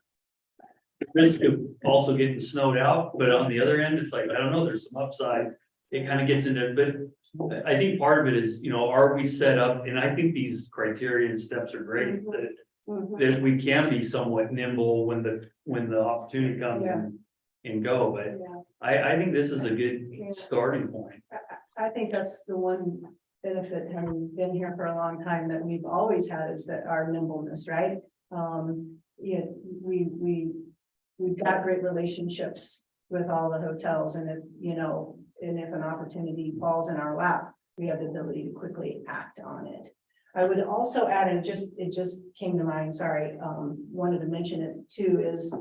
Risk of also getting snowed out, but on the other end, it's like, I don't know, there's some upside. It kind of gets into, but I think part of it is, are we set up? And I think these criteria and steps are great, that we can be somewhat nimble when the opportunity comes and go, but I think this is a good starting point. I think that's the one benefit, having been here for a long time, that we've always had, is that our nimbleness, right? We've got great relationships with all the hotels, and if an opportunity falls in our lap, we have the ability to quickly act on it. I would also add, and it just came to mind, sorry, wanted to mention it too, is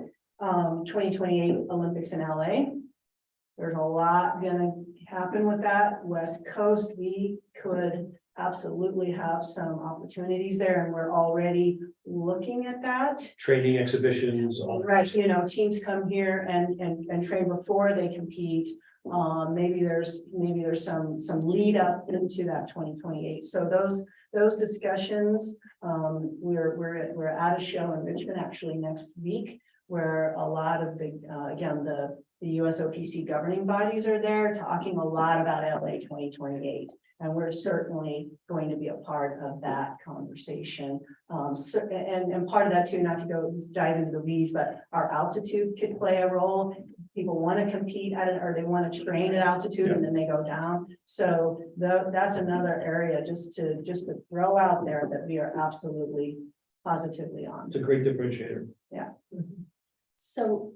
2028 Olympics in LA. There's a lot gonna happen with that. West Coast, we could absolutely have some opportunities there, and we're already looking at that. Training exhibitions, all Right, you know, teams come here and train before they compete. Maybe there's some lead up into that 2028. So those discussions, we're at a show in Richmond actually next week, where a lot of the again, the USOPC governing bodies are there talking a lot about LA 2028. And we're certainly going to be a part of that conversation. And part of that too, not to go dive into the weeds, but our altitude could play a role. People want to compete at it, or they want to train at altitude and then they go down. So that's another area just to throw out there that we are absolutely positively on. it's a great differentiator. So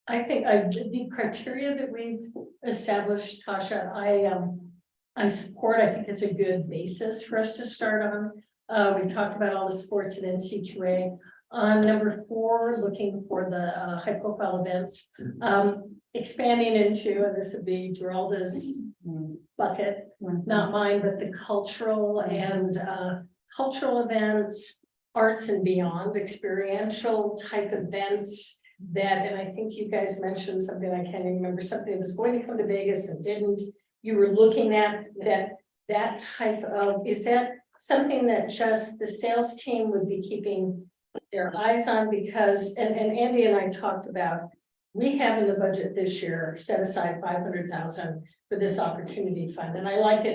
I think the criteria that we've established, Tasha, I support. I think it's a good basis for us to start on. We talked about all the sports and NC2A. On number 4, looking for the high profile events, expanding into, and this would be Geralda's bucket, not mine, but the cultural and cultural events, arts and beyond, experiential type events that, and I think you guys mentioned something, I can't even remember, something that was going to come to Vegas and didn't. You were looking at that type of, is that something that just the sales team would be keeping their eyes on? Because, and Andy and I talked about, we have in the budget this year set aside 500,000 for this opportunity fund, and I like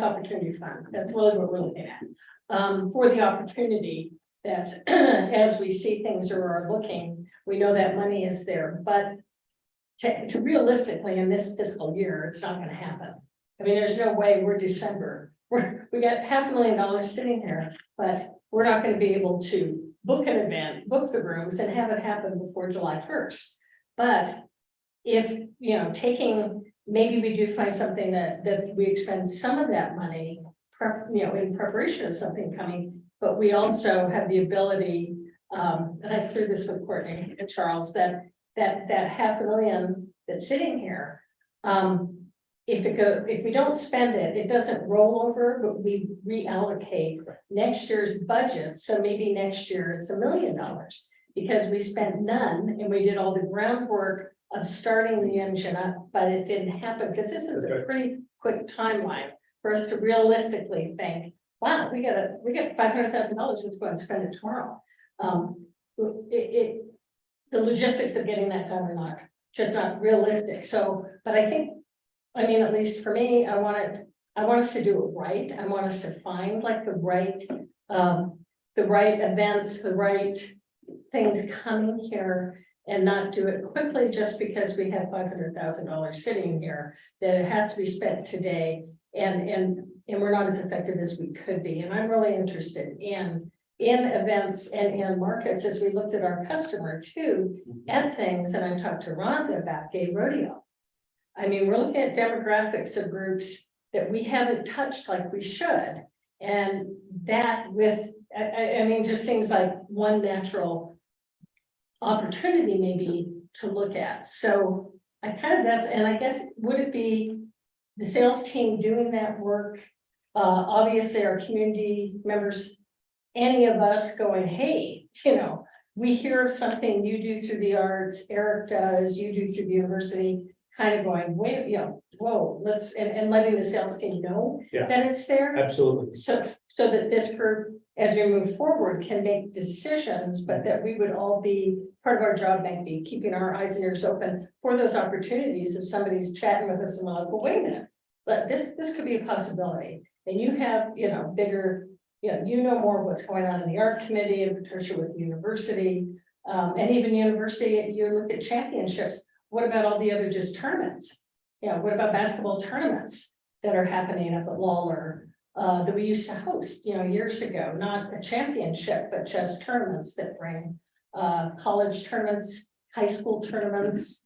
opportunity fund. That's really what we're looking at, for the opportunity that as we see things or are looking, we know that money is there, but to realistically in this fiscal year, it's not going to happen. I mean, there's no way we're December. We got $500,000 sitting here, but we're not going to be able to book an event, book the rooms and have it happen before July 1st. But if, you know, maybe we do find something that we expend some of that money, in preparation of something coming, but we also have the ability, and I cleared this with Courtney and Charles, that $500,000 that's sitting here, if we don't spend it, it doesn't roll over, but we reallocate next year's budget. So maybe next year it's $1 million because we spent none and we did all the groundwork of starting the engine up, but it didn't happen because this is a pretty quick timeline for us to realistically think, wow, we got $500,000. Let's go and spend it tomorrow. The logistics of getting that done are not realistic. So, but I think, I mean, at least for me, I want us to do it right. I want us to find like the right events, the right things coming here, and not do it quickly just because we have $500,000 sitting here, that it has to be spent today, and we're not as effective as we could be. And I'm really interested in events and in markets as we looked at our customer too, at things, and I talked to Rhonda about gay rodeo. I mean, we're looking at demographics of groups that we haven't touched like we should. And that I mean, just seems like one natural opportunity maybe to look at. So and I guess, would it be the sales team doing that work? Obviously our community members, any of us going, hey, you know, we hear of something you do through the arts, Eric does, you do through the university, kind of going, wait, you know, whoa, and letting the sales team know that it's there. Absolutely. So that this group, as we move forward, can make decisions, but that we would all be, part of our job might be keeping our eyes and ears open for those opportunities. If somebody's chatting with us and we're like, well, wait a minute, but this could be a possibility. And you have, you know, bigger, you know more of what's going on in the art committee and Patricia with the university, and even university, you look at championships. What about all the other just tournaments? What about basketball tournaments that are happening up at Lawler that we used to host, years ago? Not a championship, but just tournaments that bring college tournaments, high school tournaments.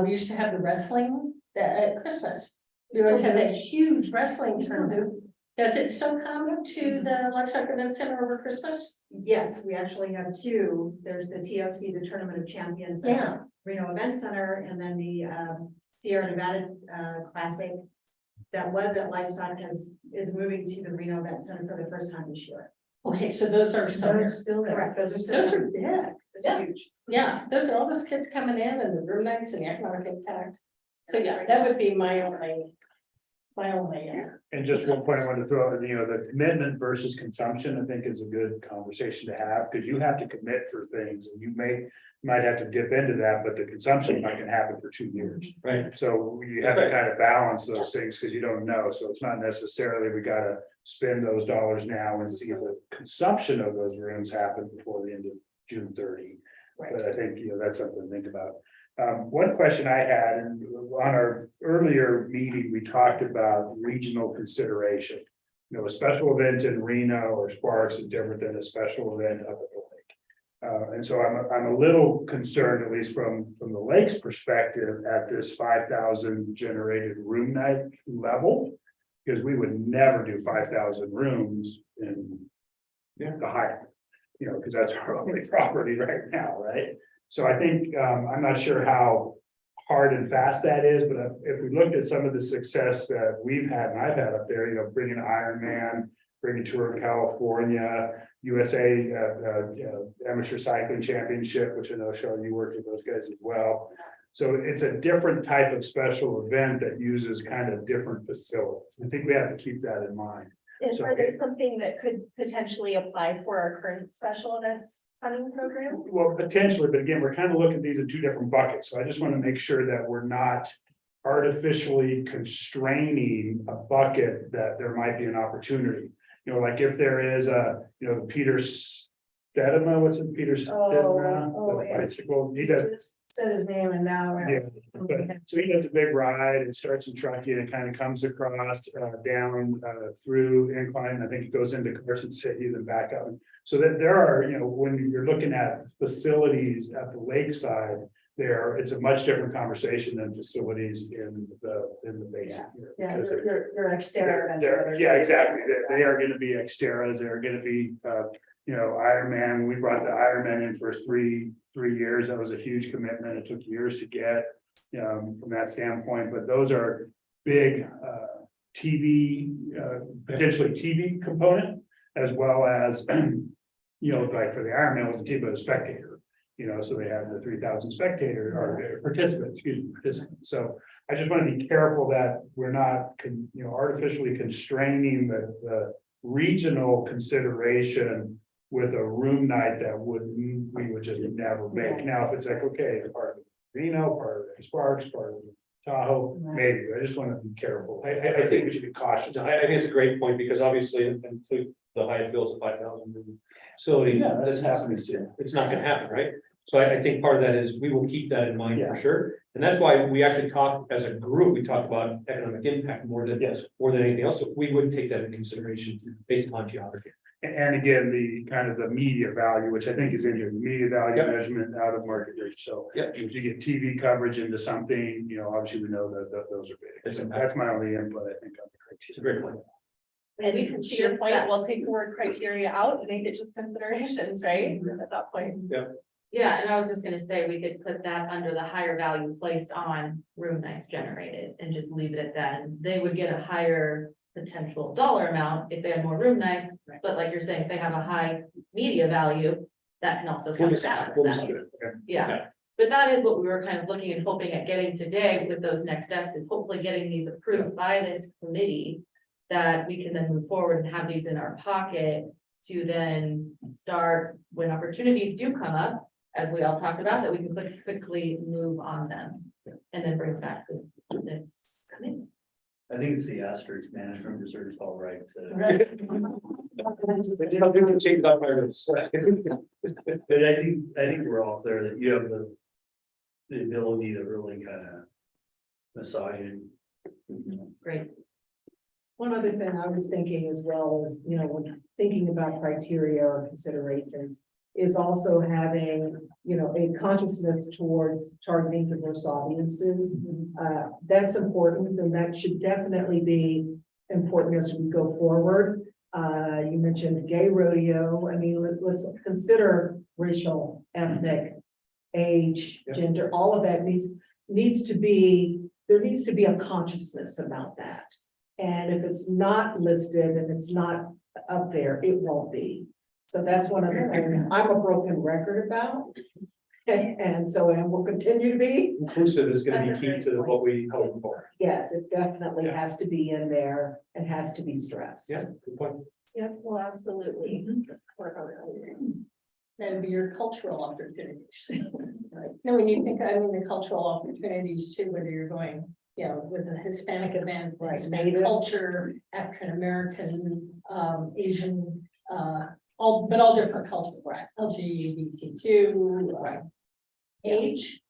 We used to have the wrestling at Christmas. We always had that huge wrestling tournament. Does it still come to the Livestock Event Center over Christmas? Yes, we actually have two. There's the TLC, the Tournament of Champions. That's at Reno Event Center, and then the Sierra Nevada Classic that was at Livestock is moving to the Reno Vet Center for the first time this year. Okay, so those are some, Those are still there. Correct, those are still. those there. are big. It's Yeah. huge. Yeah, those are all those kids coming in and the room nights and the economic impact. So yeah, that would be my only. And just one point I wanted to throw out, the commitment versus consumption, I think is a good conversation to have, because you have to commit for things and you might have to dip into that, but the consumption might can happen for 2 years. Right. So you have to kind of balance those things because you don't know. So it's not necessarily we gotta spend those dollars now and see the consumption of those rooms happen before the end of June 30. But I think, that's something to think about. One question I had, and on our earlier meeting, we talked about regional consideration. A special event in Reno or Sparks is different than a special event up at the lake. And so I'm a little concerned, at least from the lake's perspective, at this 5,000 generated room night level. Because we would never do 5,000 rooms in the Hyatt, because that's our only property right now, right? So I think, I'm not sure how hard and fast that is, but if we looked at some of the success that we've had, and I've had up there, bringing Ironman, bringing Tour of California, USA, Amateur Cycling Championship, which I know, Sean, you worked with those guys as well. So it's a different type of special event that uses kind of different facilities. I think we have to keep that in mind. And So- are they something that could potentially apply for our current special events funding program? Well, potentially, but again, we're kind of looking at these in 2 different buckets, so I just want to make sure that we're not artificially constraining a bucket that there might be an opportunity. Like if there is Peter Stedema, what's it, Peter Stedema? yeah. Bicycle, he does. Just said his name and now. Yeah, but so he does a big ride, it starts in Truckee and kind of comes across down through incline, I think it goes into Carson City, then back up. So that there are, when you're looking at facilities at the lakeside, it's a much different conversation than facilities in the basin here. Yeah, Because your Xterra. yeah, exactly, they are gonna be Xterras, they're gonna be Ironman, we brought the Ironman in for three years, that was a huge commitment, it took years to get. From that standpoint, but those are big TV, potentially TV component, as well as, like for the Ironman was a TV, but a spectator, so they have the 3,000 spectator or participants. So I just want to be careful that we're not, artificially constraining the regional consideration with a room night that we would just never make. Now, if it's like, okay, part of Reno, part of Sparks, part of Tahoe, maybe, I just want to be careful. I think we should be cautious. I think it's a great point, because obviously, until the Hyatt builds a 5,000 room facility, Yeah, this that's happens, happening. it's not gonna happen, right? So I think part of that is, we will keep that in mind Yeah. for sure. And that's why we actually talked, as a group, we talked about economic impact more than anything else. So we would take that into consideration based upon geography. And again, the kind of the media value, which I think is in here, the media value Yep. measurement out of market reach. So Yep. if you get TV coverage into something, obviously we know that those are big. It's So impactful. that's my only input, I think, on the It's a criteria. great point. And to your point, we'll take the word criteria out and make it just considerations, right? At that point. Yeah, and I was just gonna say, we could put that under the higher value placed on room nights generated and just leave it at that. And they would get a higher potential dollar amount if they have more room nights, but like you're saying, if they have a high media value, that can also come down. Yeah, but that is what we were kind of looking and hoping at getting today with those next steps, and hopefully getting these approved by this committee. That we can then move forward and have these in our pocket to then start when opportunities do come up. As we all talked about, that we can quickly move on them and then bring it back to this committee. I think it's the asterisk management reserves, all right. Change that paragraphs. But I think we're all clear that you have the ability to really kind of massage it. Great. One other thing I was thinking as well is, when thinking about criteria or considerations, is also having, a consciousness towards targeting diverse audiences. That's important, and that should definitely be important as we go forward. You mentioned gay rodeo. I mean, let's consider racial, ethnic, age, gender, all of that needs to be, there needs to be a consciousness about that. And if it's not listed and it's not up there, it won't be. So that's one of the things I'm a broken record about. And so, and will continue to be. Inclusive is gonna That's be a key great to point. what we hope for. Yes, it definitely Yeah. has to be in there and has to be stressed. Yeah, good point. Yep, well, absolutely. That'd be your cultural opportunities. Right. No, when you think, I mean, the cultural opportunities too, whether you're going, you know, with a Hispanic event, Right. Hispanic culture, African American, Asian, all different cultures, right? LGBTQ, age.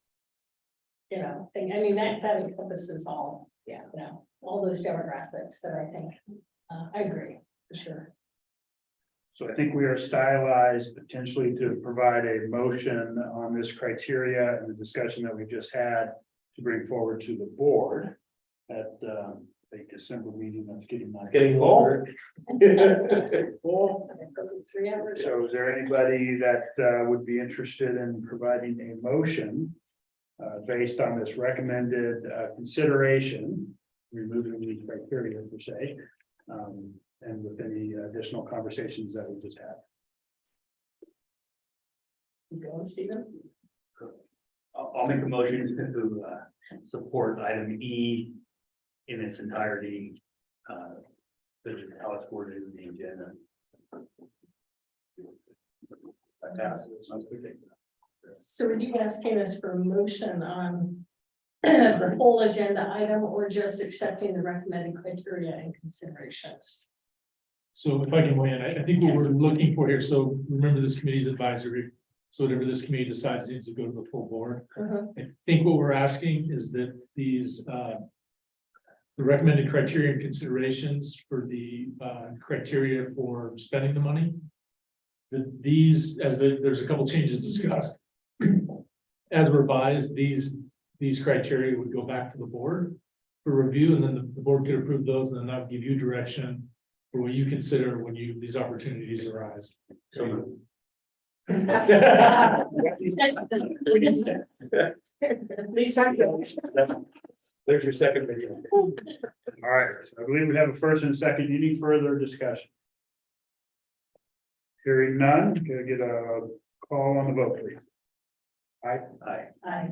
You know, I mean, that encompasses all, yeah, you know, all those demographics that I think, I agree, for sure. So I think we are stylized potentially to provide a motion on this criteria and the discussion that we just had to bring forward to the board at the December meeting. That's getting nice. Getting longer. Full. 3 hours. So is there anybody that would be interested in providing a motion based on this recommended consideration, removing the criteria per se, and with any additional conversations that we just had? Go and see them. I'll make a motion to support item E in its entirety. How it's worded in the agenda. That passes. So are you asking us for a motion on the whole agenda item or just accepting the recommended criteria and considerations? So if I can weigh in, I think what Yes. we're looking for here, so remember this committee's advisory. So whatever this committee decides needs to go to the full board. I think what we're asking is that these, the recommended criteria and considerations for the criteria for spending the money. That these, there's a couple changes discussed. As revised, these criteria would go back to the board for review, and then the board could approve those, and then that would give you direction for what you consider when these opportunities arise. So There's your second video. All right, so I believe we have a first and a second. Any further discussion? Hearing none, can I get a call on the vote, please? Aye.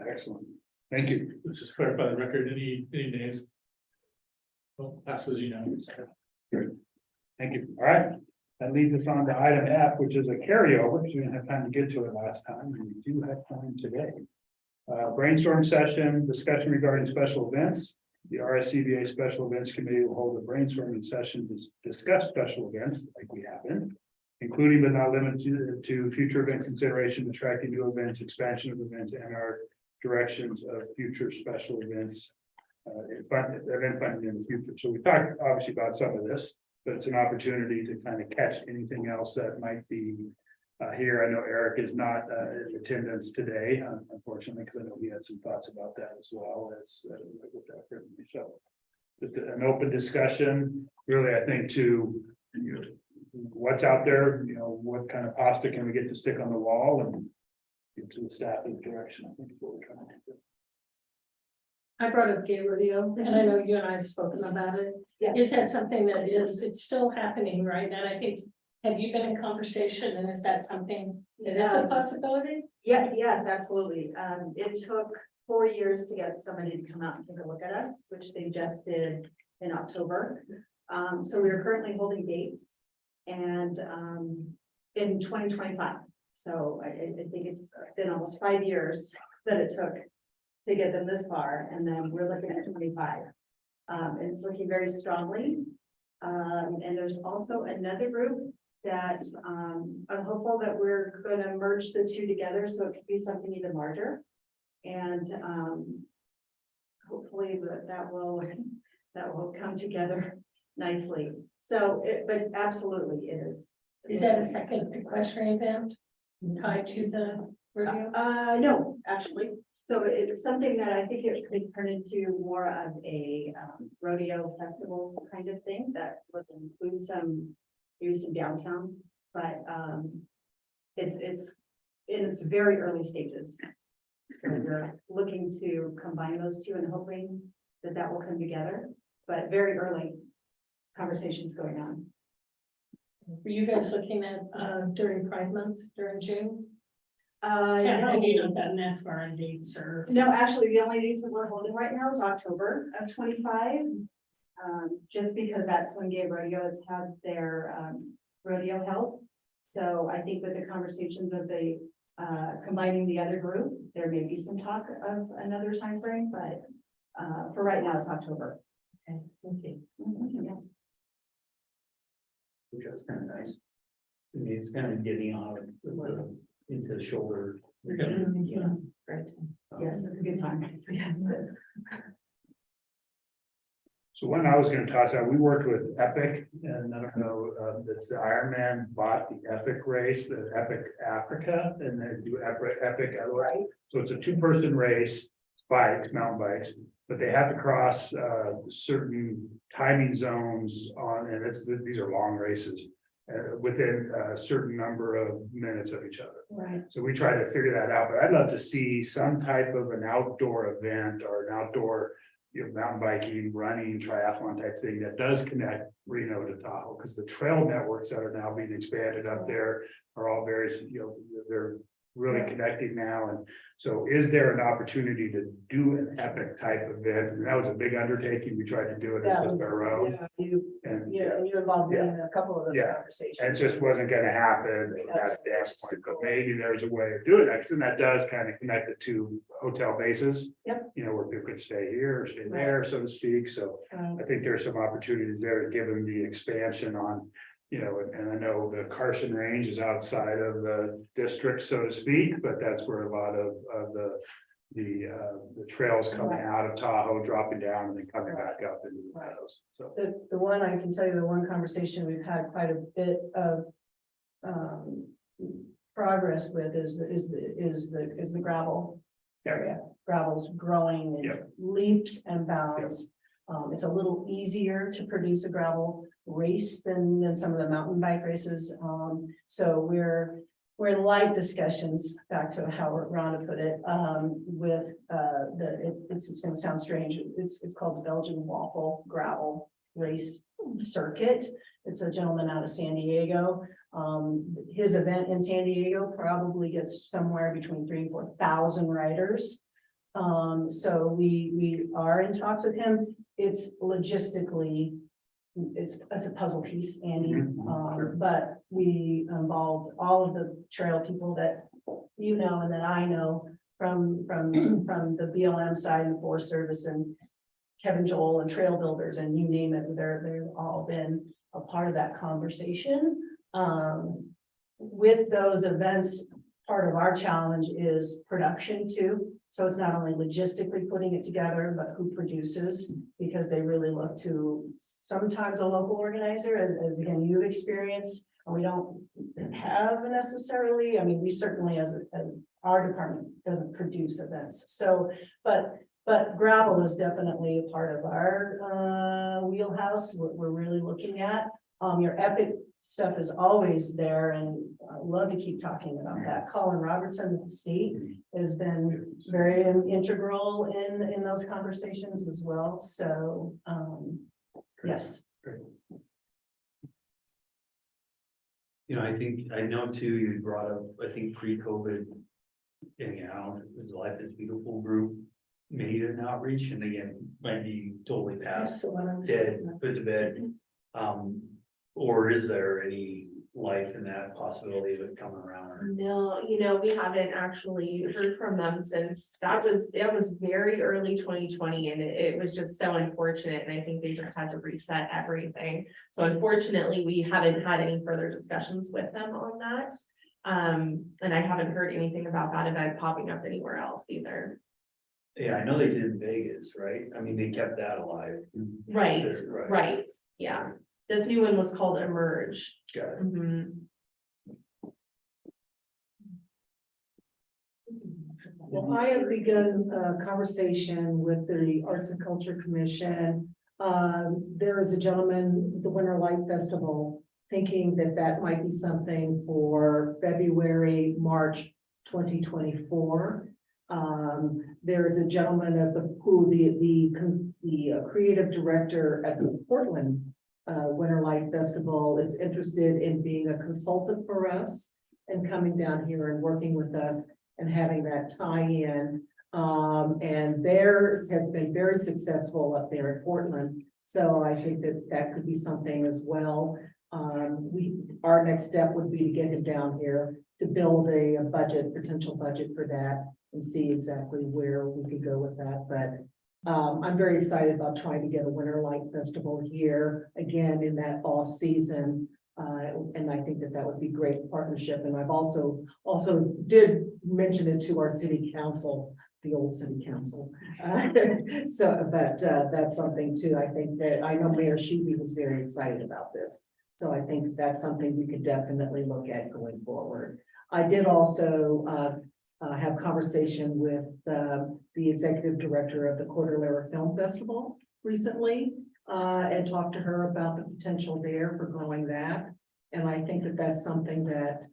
Excellent. Thank you. Let's just clarify the record, any days. Well, passes, you know. Thank you. All right. That leads us on to item F, which is a carryover, because we didn't have time to get to it last time, and we do have time today. Brainstorm session, discussion regarding special events. The RSCVA Special Events Committee will hold a brainstorming session to discuss special events like we have been, including but not limited to future event consideration, attracting new events, expansion of events, and our directions of future special events. Event funding in the future. So we talked obviously about some of this, but it's an opportunity to kind of catch anything else that might be here. I know Eric is not in attendance today, unfortunately, because I know he had some thoughts about that as well as so. Just an open discussion, really, I think to what's out there, what kind of pasta can we get to stick on the wall and get to the staff in direction. I think is what we're trying to do. I brought up gay rodeo, and I know you and I have spoken about it. Is that something that it's still happening, right? And I think, have you been in conversation, and is that something that is a possibility? Yeah, yes, absolutely. It took 4 years to get somebody to come out and take a look at us, which they just did in October. So we are currently holding dates and in 2025. So I think it's been almost 5 years that it took to get them this far, and then we're looking at 25. And it's looking very strongly. And there's also another group that I'm hopeful that we're going to merge the two together, so it could be something even larger. And hopefully that will come together nicely. So, but absolutely it is. Is that a second equestrian event tied to the rodeo? No, actually. So it's something that I think it could turn into more of a rodeo festival kind of thing that would include maybe some downtown, but it's in its very early stages. So we're looking to combine those two and hoping that will come together, but very early conversations going on. Were you guys looking at, during Pride Month, during June? No. Have you not gotten that far in dates or? No, actually, the only dates that we're holding right now is October of 25. Just because that's when gay rodeos have their rodeo held. So I think with the conversations of the combining the other group, there may be some talk of another time frame, but for right now, it's October. Okay, thank you. Yes. Which is kind of nice. I mean, it's kind of getting on into the shoulder. Great. Yes, it's a good time. Yes. So when I was gonna toss out, we worked with Epic, and I don't know, it's the Ironman bought the Epic race, the Epic Africa, and they do Epic otherwise. So it's a 2-person race, bikes, mountain bikes, but they have to cross certain timing zones on, and these are long races. Within a certain number of minutes of each other. Right. So we try to figure that out, but I'd love to see some type of an outdoor event or an outdoor, mountain biking, running, triathlon type thing that does connect Reno to Tahoe, because the trail networks that are now being expanded up there are all very, they're really connecting now. And so is there an opportunity to do an Epic type event? And that was a big undertaking. We tried to do it as just our own. And you involved me in a couple of those conversations. it just wasn't gonna happen at that standpoint, but maybe there's a way of doing that, because then that does kind of connect the 2 hotel bases. Yep. Where people could stay here or stay there, so to speak, so I think there's some opportunities there, given the expansion on, and I know the Carson Range is outside of the district, so to speak, but that's where a lot of the trails coming out of Tahoe, dropping down and then coming back up into the meadows, so. The one, I can tell you, the one conversation we've had quite a bit of progress with is the gravel area. Gravel's growing in leaps and bounds. It's a little easier to produce a gravel race than some of the mountain bike races. So we're in light discussions, back to how Rhonda put it, with it's gonna sound strange. It's called the Belgian Waffle Gravel Race Circuit. It's a gentleman out of San Diego. His event in San Diego probably gets somewhere between 3,000 and 4,000 riders. So we are in talks with him. It's logistically, it's a puzzle piece, Andy. But we involved all of the trail people that and that I know from the BLM side and Forest Service and Kevin Joel and trail builders and you name it, they've all been a part of that conversation. With those events, part of our challenge is production too. So it's not only logistically putting it together, but who produces, because they really look to sometimes a local organizer, as again, you've experienced. We don't have necessarily, I mean, we certainly as our department doesn't produce events. So, but gravel is definitely a part of our wheelhouse. We're really looking at. Your Epic stuff is always there, and I love to keep talking about that. Colin Robertson of the state has been very integral in those conversations as well. So, yes. Great. I think, I know too, you brought up, I think pre-COVID, anyhow, it was Life is Beautiful group made an outreach, and again, might be totally past, dead, put to bed. Or is there any life in that possibility of it coming around? Or? No, we haven't actually heard from them since it was very early 2020, and it was just so unfortunate. And I think they just had to reset everything. So unfortunately, we haven't had any further discussions with them on that. And I haven't heard anything about that event popping up anywhere else either. Yeah, I know they did in Vegas, right? I mean, they kept that alive. Right. Yeah. This new one was called Emerge. Got it. Well, I have begun a conversation with the Arts and Culture Commission. There is a gentleman, the Winter Light Festival, thinking that might be something for February, March 2024. There's a gentleman at the creative director at the Portland Winter Light Festival is interested in being a consultant for us and coming down here and working with us and having that tie-in. And theirs has been very successful up there in Portland. So I think that that could be something as well. Our next step would be to get him down here to build a potential budget for that and see exactly where we could go with that. But I'm very excited about trying to get a Winter Light Festival here again in that off season. And I think that that would be great partnership. And I've also did mention it to our city council, the old city council. That's something too. I think that I know Mayor Sheeby was very excited about this. So I think that's something we could definitely look at going forward. I did also have conversation with the executive director of the Cordillera Film Festival recently and talked to her about the potential there for growing that. And I think that that's something that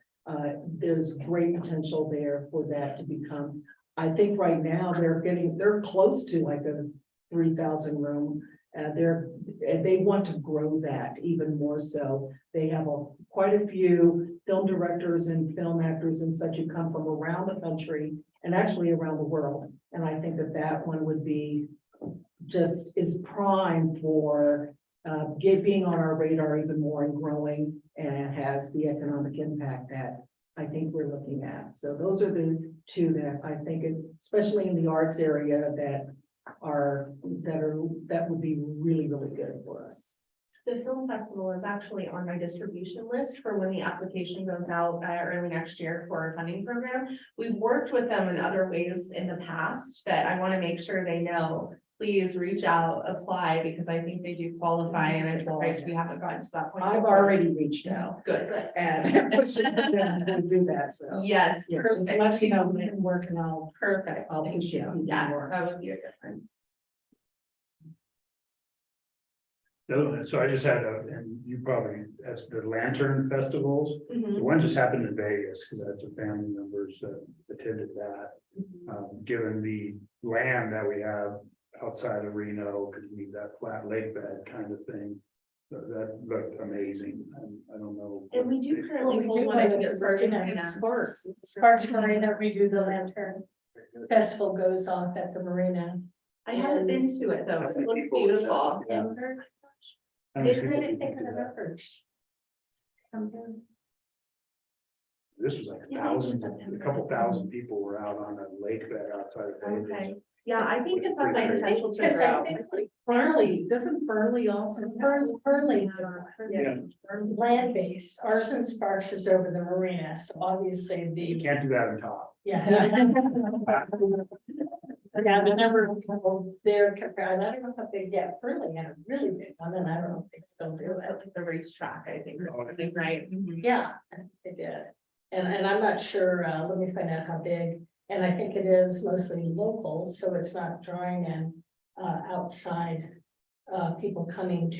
there's great potential there for that to become. I think right now they're close to like a 3,000 room. They want to grow that even more so. They have quite a few film directors and film actors and such who come from around the country and actually around the world. And I think that that one would be is prime for being on our radar even more and growing, and has the economic impact that I think we're looking at. So those are the two that I think, especially in the arts area, that would be really, really good for us. The film festival is actually on my distribution list for when the application goes out early next year for our funding program. We've worked with them in other ways in the past, but I want to make sure they know, please reach out, apply, because I think they do qualify, and I'm surprised we haven't gotten to that point. I've already reached out Good. and pushed them to do that. So Yes, yeah, perfect. just let me know when it can work and I'll Perfect. push Thank you. you. Yeah, that would be a good one. So I just had and you probably, that's the Lantern Festivals. Mhm. The one just happened in Vegas because I had some family members that attended that. Given the land that we have outside of Reno, because we need that flat lake bed kind of thing. That looked amazing. I don't know. And we do currently We hold do one, I have think a it's Virgin Virgin Marina. Sparks Marina, we do the Lantern Festival goes off at the marina. I haven't been to it though, so it looks beautiful. Yeah. They're trying to take an effort. Come down. This was like a couple thousand people were out on a lake bed outside of Vegas. Okay, yeah, I think it's got the potential to Because I grow. think like Fernley, doesn't Fernley also? Fernley, Yeah. land-based, ours and Sparks is over the marina, so obviously You the, can't do that on top. yeah. Yeah, the number of people there compared, I don't know if they get Fernley had a really big one, and I don't know if they still do it. It's the racetrack, I think, Oh, right? Yeah, they did. And I'm not sure, let me find out how big, and I think it is mostly local, so it's not drawing in outside people coming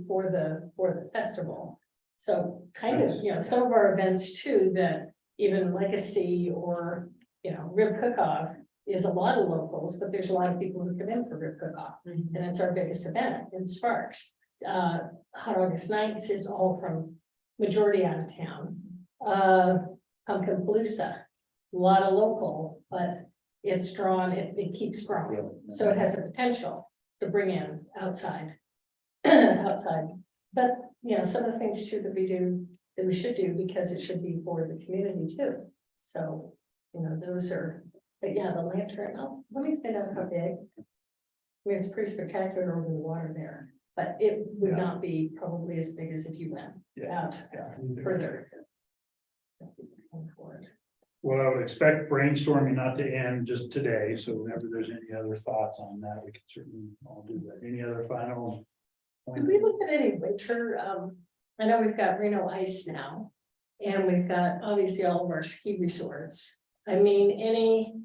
for the festival. So kind of, some of our events too, that even Legacy or, Rib Cook-Off is a lot of locals, but there's a lot of people who come in for Rib Cook-Off, and it's our biggest event in Sparks. Hot August Nights is all from majority out of town. Pumpkin Palooza, a lot of local, but it's drawn, it keeps growing. So it has a potential to bring in outside. But, some of the things too that we do, that we should do, because it should be for the community too. So, those are, but yeah, the Lantern, let me find out how big. I mean, it's pretty spectacular over the water there, but it would not be probably as big as if you went out further. Well, I would expect brainstorming not to end just today, so whenever there's any other thoughts on that, we can certainly all do that. Any other final? Did we look at any winter? I know we've got Reno Ice now, and we've got obviously all of our ski resorts. I mean, any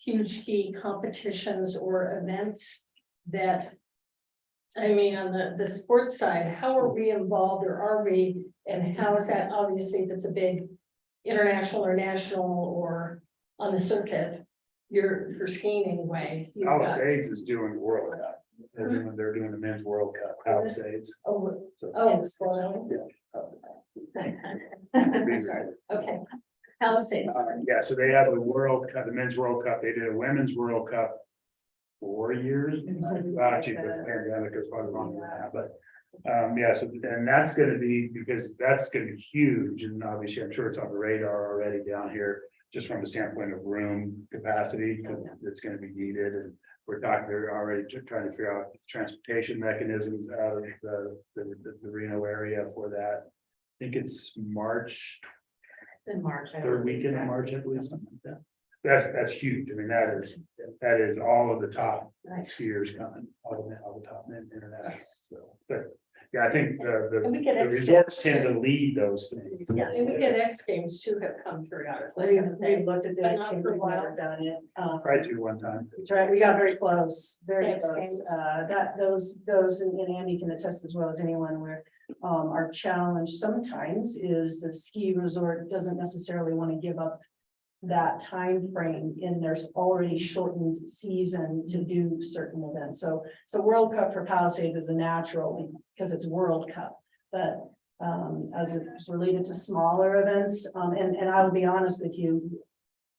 huge ski competitions or events that, I mean, on the sports side, how are we involved, or are we, and how is that, obviously, if it's a big international or national or on the circuit, for skiing anyway. you've got- Palisades is doing the World Cup. They're doing the men's World Cup, Palisades. Oh, So, oh, spoiler. Okay. Palisades. Yeah, so they have the World Cup, the men's World Cup. They did a women's World Cup 4 years. Actually, the pandemic is probably longer than that, but. Yeah, so and that's gonna be, because that's gonna be huge, and obviously I'm sure it's on the radar already down here. Just from the standpoint of room capacity, because it's gonna be needed, and we're talking, they're already trying to figure out transportation mechanisms out of the Reno area for that. I think it's March, In March. I third believe, weekend in so. March, I believe, something like that. That's huge. I mean, that is all of the top Nice. skiers coming, all the top men international. So, but yeah, I think And we get the resorts tend to lead those things. Yeah, and we get X Games too have come periodically. haven't they? We've looked at But this, not and for a we've while. never done it. Tried to one time. That's right, we got very close, very Thanks, close. James. Those, and Andy can attest as well as anyone where, our challenge sometimes is the ski resort doesn't necessarily want to give up that time frame in their already shortened season to do certain events. So World Cup for Palisades is a natural because it's World Cup, but as it's related to smaller events, and I will be honest with you,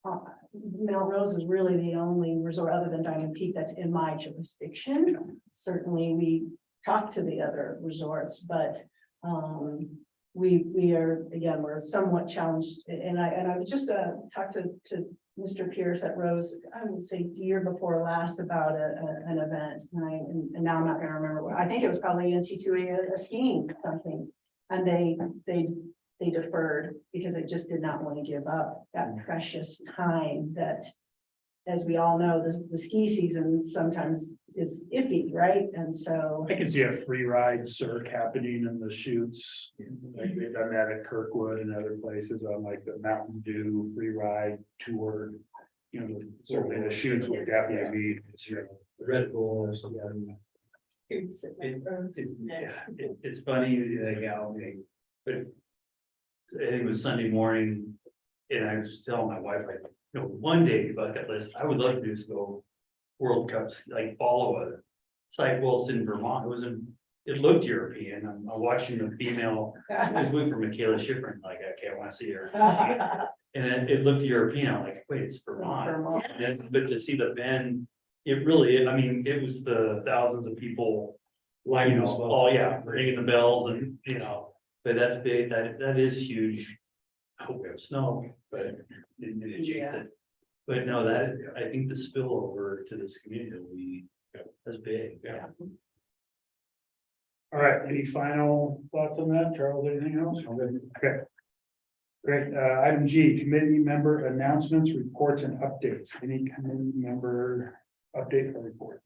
Mount Rose is really the only resort other than Diamond Peak that's in my jurisdiction. Certainly, we talk to the other resorts, but we are, again, we're somewhat challenged. And I was just talked to Mr. Pierce at Rose, I would say the year before last about an event, and now I'm not going to remember what. I think it was probably NC2A, a skiing something, and they deferred because they just did not want to give up that precious time that, as we all know, the ski season sometimes is iffy, right? And so. I can see a free ride circ happening in the chutes. Like they've done that at Kirkwood and other places on like the Mountain Dew free ride tour. You know, certainly the chutes would definitely be. Red Bull or something. It's It's funny, but I think it was Sunday morning, and I was just telling my wife, like, one day bucket list, I would love to just go World Cups, like follow a site. Well, it's in Vermont. It looked European. I'm watching the female, it was went for Michaela Schifrin, like, okay, I want to see her. And it looked European. I'm like, wait, it's Vermont. But to see the bend, it really, I mean, it was the thousands of people. Oh yeah, ringing the bells and, but that's big, that is huge. I hope we have snow, but but no, I think the spillover to this community will be, that's big. Yeah. All right, any final thoughts on that? Charles, anything else? Okay. Great. Item G, committee member announcements, reports and updates. Any committee member update or report?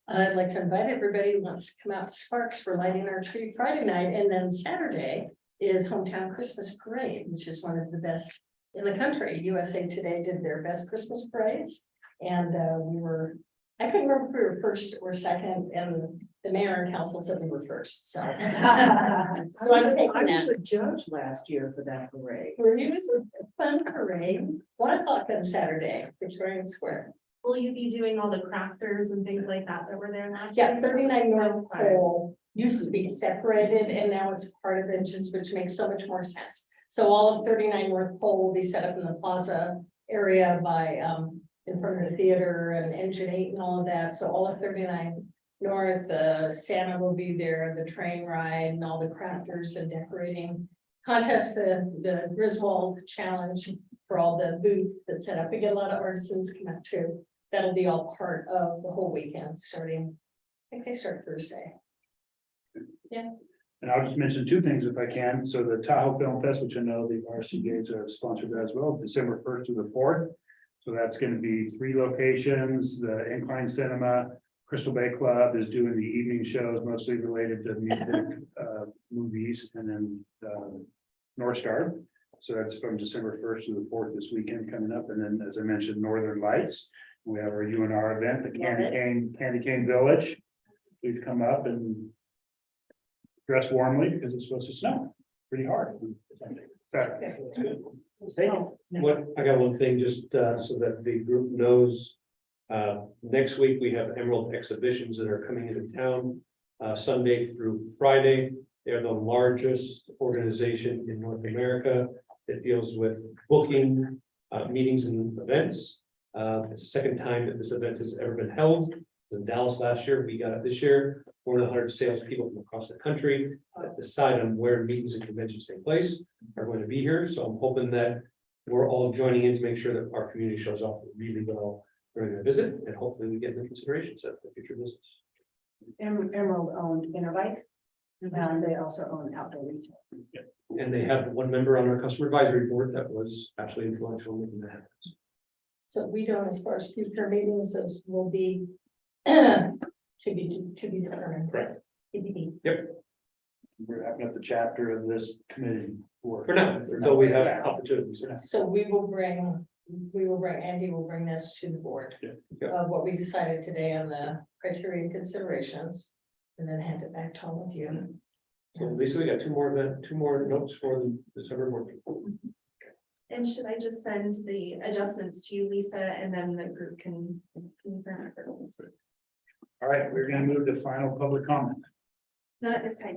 I'd like to invite everybody who wants to come out to Sparks for lighting our tree Friday night, and then Saturday is Hometown Christmas Parade, which is one of the best in the country. USA Today did their best Christmas parades, and I couldn't remember if we were first or second, and the mayor and council said we were first, so. So I'm taking I was that. a judge last year for that parade. It was a fun parade, 1 o'clock on Saturday, Victoria Square. Will you be doing all the crafters and things like that were there last Yeah, year? 39 North Pole used to be separated and now it's part of it, which makes so much more sense. So all of 39 North Pole will be set up in the plaza area by in front of the theater and Engine 8 and all of that. So all of 39 North, Santa will be there, the train ride and all the crafters and decorating contest, the Griswold challenge for all the booths that set up. We get a lot of artisans come out too. That'll be all part of the whole weekend starting, I think they start Thursday. Yeah. And I'll just mention 2 things if I can. So the Tahoe Film Fest, which I know the RSCVA are sponsored that as well, December 1st to the 4th. So that's going to be 3 locations. The Incline Cinema, Crystal Bay Club is doing the evening shows, mostly related to music, movies, and then North Star. So that's from December 1st to the 4th this weekend coming up. And then, as I mentioned, Northern Lights. We have our UNR event, the Candy Cane Village. Please come up and dress warmly because it's supposed to snow. pretty hard. What, I got one thing, just so that the group knows. Next week, we have Emerald exhibitions that are coming into town, Sunday through Friday. They're the largest organization in North America that deals with booking, meetings and events. It's the second time that this event has ever been held. In Dallas last year, we got it this year. More than 100 salespeople from across the country that decide on where meetings and conventions take place are going to be here. So I'm hoping that we're all joining in to make sure that our community shows up really well during their visit, and hopefully we get the considerations of the future business. Emerald owned Interbike, and they also own Outdoor Retail. And they have one member on our customer advisory board that was actually influential in making that happen. So we don't, as far as future meetings, those will be to be determined. Correct. TBD. We're having up the chapter of this committee. For now, until we have opportunities. So Andy will bring this to the board. Yeah. Of what we decided today on the criteria and considerations, and then hand it back to all of you. So Lisa, we got two more notes for the December board. And should I just send the adjustments to you, Lisa, and then the group can confirm? All right, we're gonna move to final public comment. Not at this time.